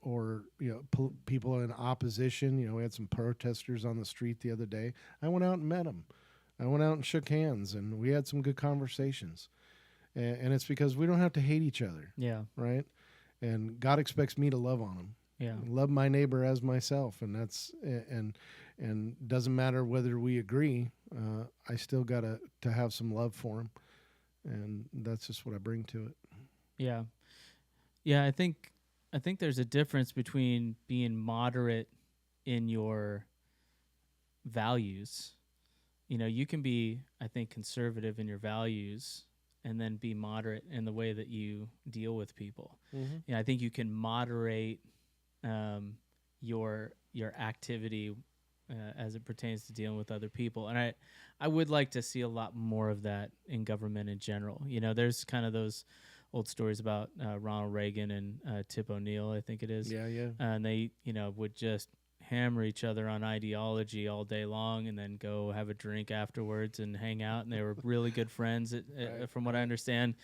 people in opposition. We had some protesters on the street the other day. I went out and met them. I went out and shook hands, and we had some good conversations. And it's because we don't have to hate each other. Yeah. Right. And God expects me to love on him. Yeah. Love my neighbor as myself. And that's, and doesn't matter whether we agree, I still got to have some love for him. And that's just what I bring to it. Yeah. Yeah. I think there's a difference between being moderate in your values. You can be, I think, conservative in your values and then be moderate in the way that you deal with people. Mm-hmm. I think you can moderate your activity as it pertains to dealing with other people. And I would like to see a lot more of that in government in general. There's kind of those old stories about Ronald Reagan and Tip O'Neill, I think it is. Yeah, yeah. And they, would just hammer each other on ideology all day long and then go have a drink afterwards and hang out. And they were really good friends, from what I understand.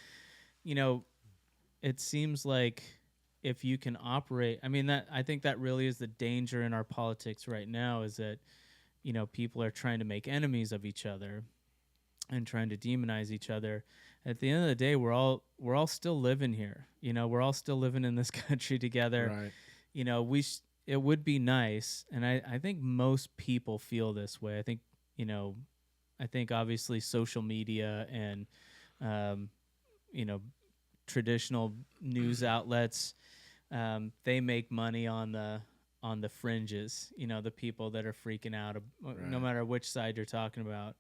It seems like if you can operate, I think that really is the danger in our politics right now, is that, people are trying to make enemies of each other and trying to demonize each other. At the end of the day, we're all still living here. We're all still living in this country together. Right. It would be nice, and I think most people feel this way. I think obviously social media and traditional news outlets, they make money on the fringes. The people that are freaking out, no matter which side you're talking about.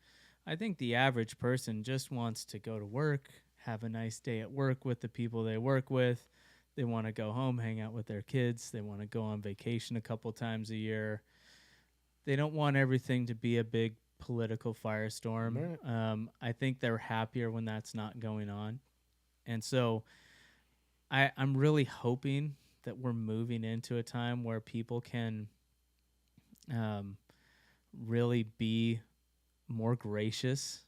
I think the average person just wants to go to work, have a nice day at work with the people they work with. They want to go home, hang out with their kids. They want to go on vacation a couple times a year. They don't want everything to be a big political firestorm. Right. I think they're happier when that's not going on. And so I'm really hoping that we're moving into a time where people can really be more gracious,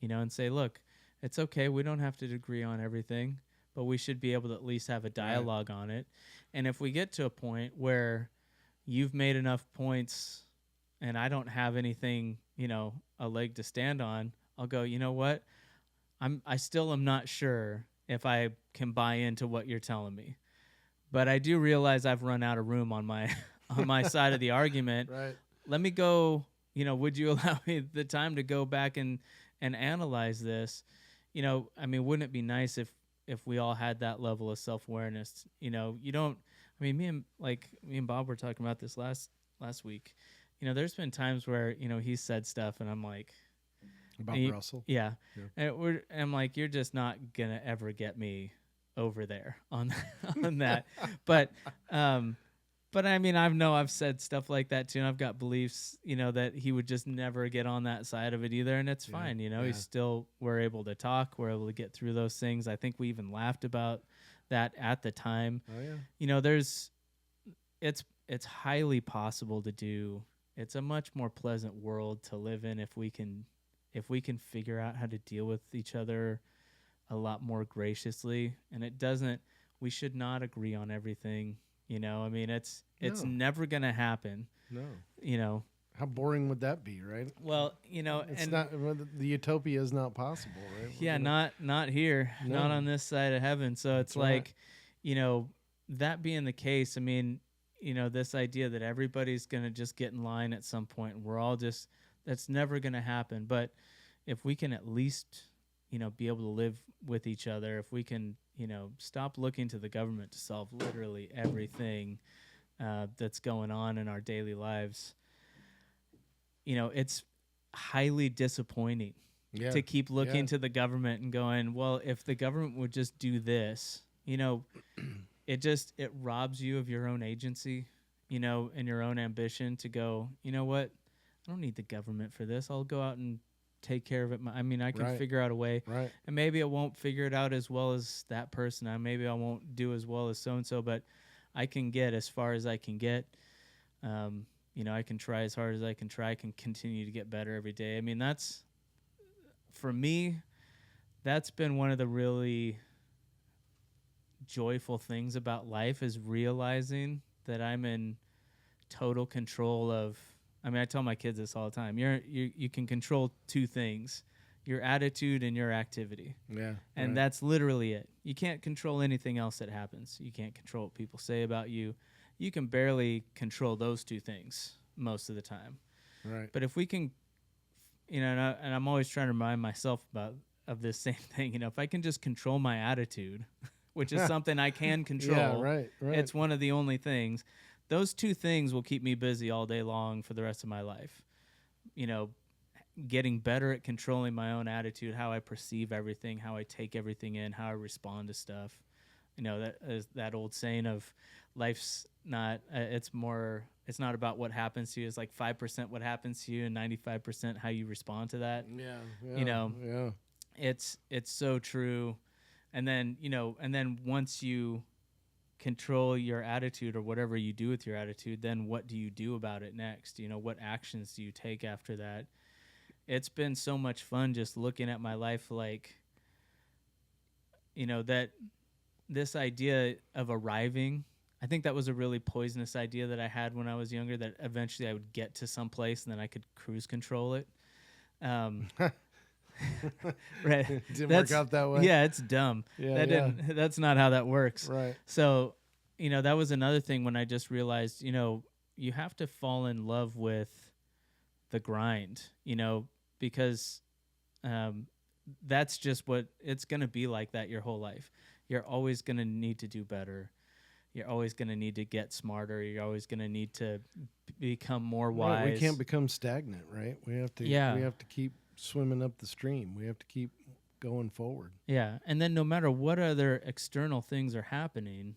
and say, look, it's okay. We don't have to agree on everything, but we should be able to at least have a dialogue on it. And if we get to a point where you've made enough points and I don't have anything, a leg to stand on, I'll go, you know what? I still am not sure if I can buy into what you're telling me. But I do realize I've run out of room on my on my side of the argument. Right. Let me go, would you allow me the time to go back and analyze this? Wouldn't it be nice if we all had that level of self-awareness? You don't, me and Bob were talking about this last week. There's been times where, he said stuff and I'm like, About Russell? Yeah. And I'm like, you're just not going to ever get me over there on that. But I've said stuff like that too. And I've got beliefs, that he would just never get on that side of it either. And it's fine. We're able to talk. We're able to get through those things. I think we even laughed about that at the time. Oh yeah. It's highly possible to do. It's a much more pleasant world to live in if we can figure out how to deal with each other a lot more graciously. And we should not agree on everything. It's never going to happen. No. How boring would that be, right? Well, it's not, the utopia is not possible, right? Yeah, not here, not on this side of heaven. So it's like, that being the case, this idea that everybody's going to just get in line at some point and we're all just, that's never going to happen. But if we can at least, be able to live with each other, if we can, stop looking to the government to solve literally everything that's going on in our daily lives, it's highly disappointing to keep looking to the government and going, well, if the government would just do this, it robs you of your own agency, and your own ambition to go, you know what? I don't need the government for this. I'll go out and take care of it. I can figure out a way. Right. And maybe I won't figure it out as well as that person. Maybe I won't do as well as so-and-so, but I can get as far as I can get. I can try as hard as I can try. I can continue to get better every day. That's, for me, that's been one of the really joyful things about life, is realizing that I'm in total control of, I tell my kids this all the time. You can control two things: your attitude and your activity. Yeah. And that's literally it. You can't control anything else that happens. You can't control what people say about you. You can barely control those two things most of the time. Right. But if we can, and I'm always trying to remind myself of this same thing. If I can just control my attitude, which is something I can control. Yeah, right. It's one of the only things. Those two things will keep me busy all day long for the rest of my life. Getting better at controlling my own attitude, how I perceive everything, how I take everything in, how I respond to stuff. That is that old saying of life's not. It's not about what happens to you. It's like 5% what happens to you and 95% how you respond to that. Yeah. You know, Yeah. it's so true. And then once you control your attitude or whatever you do with your attitude, then what do you do about it next? What actions do you take after that? It's been so much fun just looking at my life, like, that this idea of arriving. I think that was a really poisonous idea that I had when I was younger, that eventually I would get to some place and then I could cruise control it. Right. Didn't work out that way. Yeah, it's dumb. That's not how that works. Right. So, that was another thing when I just realized, you have to fall in love with the grind, because that's just what it's going to be like that your whole life. You're always going to need to do better. You're always going to need to get smarter. You're always going to need to become more wise. Right. We can't become stagnant, right? We have to. Yeah. We have to keep swimming up the stream. We have to keep going forward. Yeah, and then no matter what other external things are happening,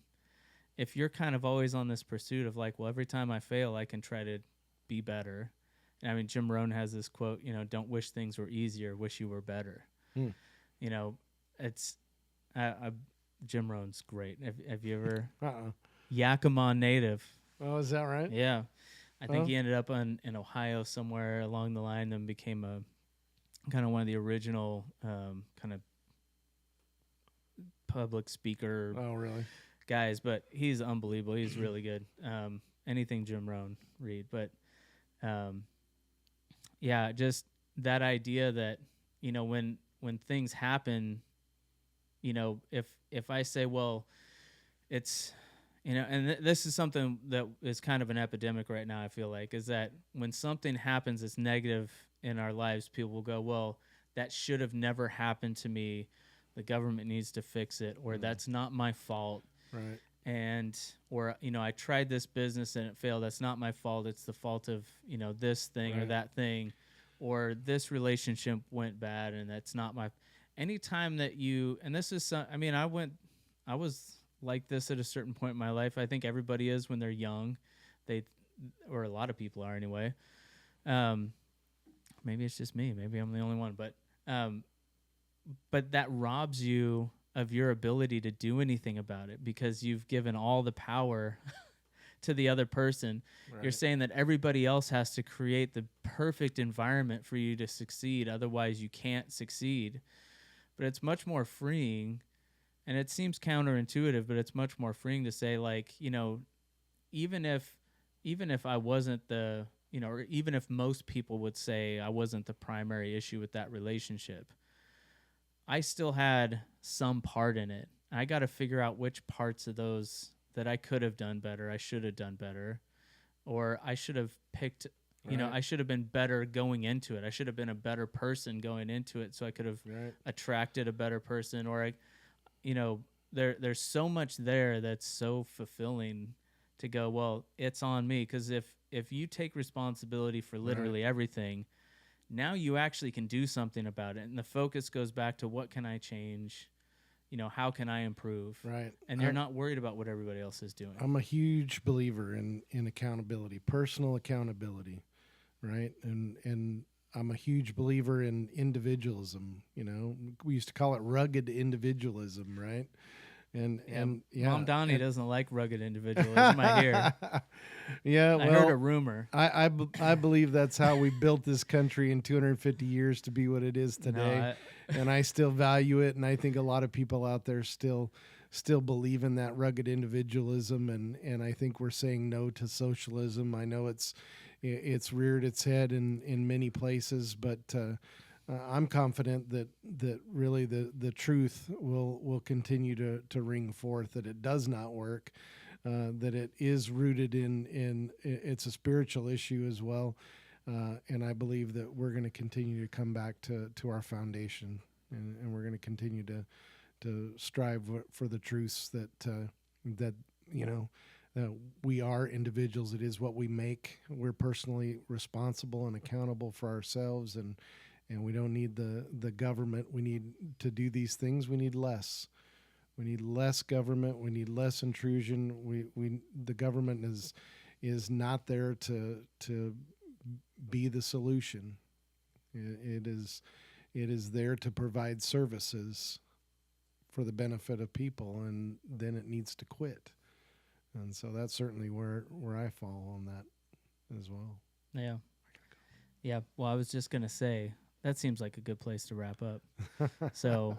if you're kind of always on this pursuit of like, well, every time I fail, I can try to be better. And I mean, Jim Rohn has this quote, don't wish things were easier, wish you were better. It's Jim Rohn's great. Have you ever? Yakima native. Oh, is that right? Yeah, I think he ended up in Ohio somewhere along the line, and became a kind of one of the original kind of public speaker. Oh, really? Guys, but he's unbelievable. He's really good. Anything Jim Rohn, read. But yeah, just that idea that when things happen, if I say, well, it's and this is something that is kind of an epidemic right now, I feel like, is that when something happens that's negative in our lives, people will go, well, that should have never happened to me. The government needs to fix it, or that's not my fault. Right. And, or, I tried this business and it failed. That's not my fault. It's the fault of, this thing or that thing, or this relationship went bad and that's not my, anytime that and this is, I was like this at a certain point in my life. I think everybody is when they're young, or a lot of people are anyway. Maybe it's just me. Maybe I'm the only one, but that robs you of your ability to do anything about it, because you've given all the power to the other person. Right. You're saying that everybody else has to create the perfect environment for you to succeed. Otherwise you can't succeed. But it's much more freeing, and it seems counterintuitive, but it's much more freeing to say, like, even if I wasn't the, or even if most people would say I wasn't the primary issue with that relationship, I still had some part in it. I got to figure out which parts of those that I could have done better, I should have done better, or I should have picked, I should have been better going into it. I should have been a better person going into it, so I could have attracted a better person. Or, there's so much there that's so fulfilling to go, well, it's on me. Because if you take responsibility for literally everything, now you actually can do something about it. And the focus goes back to, what can I change? How can I improve? Right. And you're not worried about what everybody else is doing. I'm a huge believer in accountability, personal accountability, right? And I'm a huge believer in individualism. We used to call it rugged individualism, right? And Mom Donnie doesn't like rugged individualism, I hear. Yeah, I heard a rumor. I believe that's how we built this country in 250 years to be what it is today. And I still value it, and I think a lot of people out there still believe in that rugged individualism, and I think we're saying no to socialism. I know it's reared its head in many places, but I'm confident that really the truth will continue to ring forth, that it does not work, that it is rooted in it's a spiritual issue as well, and I believe that we're going to continue to come back to our foundation, and we're going to continue to strive for the truths that we are individuals. It is what we make. We're personally responsible and accountable for ourselves, and we don't need the government. We need to do these things. We need less. We need less government. We need less intrusion. The government is not there to be the solution. It is there to provide services for the benefit of people, and then it needs to quit. And so that's certainly where I fall on that as well. Yeah. Yeah. Well, I was just going to say, that seems like a good place to wrap up. So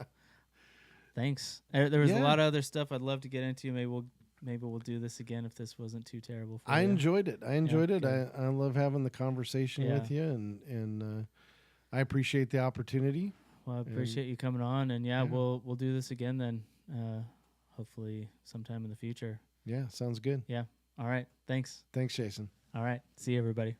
thanks. There was a lot of other stuff I'd love to get into. Maybe we'll do this again if this wasn't too terrible for you. I enjoyed it. I Good. I love having the conversation with you, and I appreciate the opportunity. Well, I appreciate you coming on, and we'll do this again then, hopefully sometime in the future. Yeah, sounds good. Yeah. All right. Thanks. Thanks, Jason. All right. See you, everybody.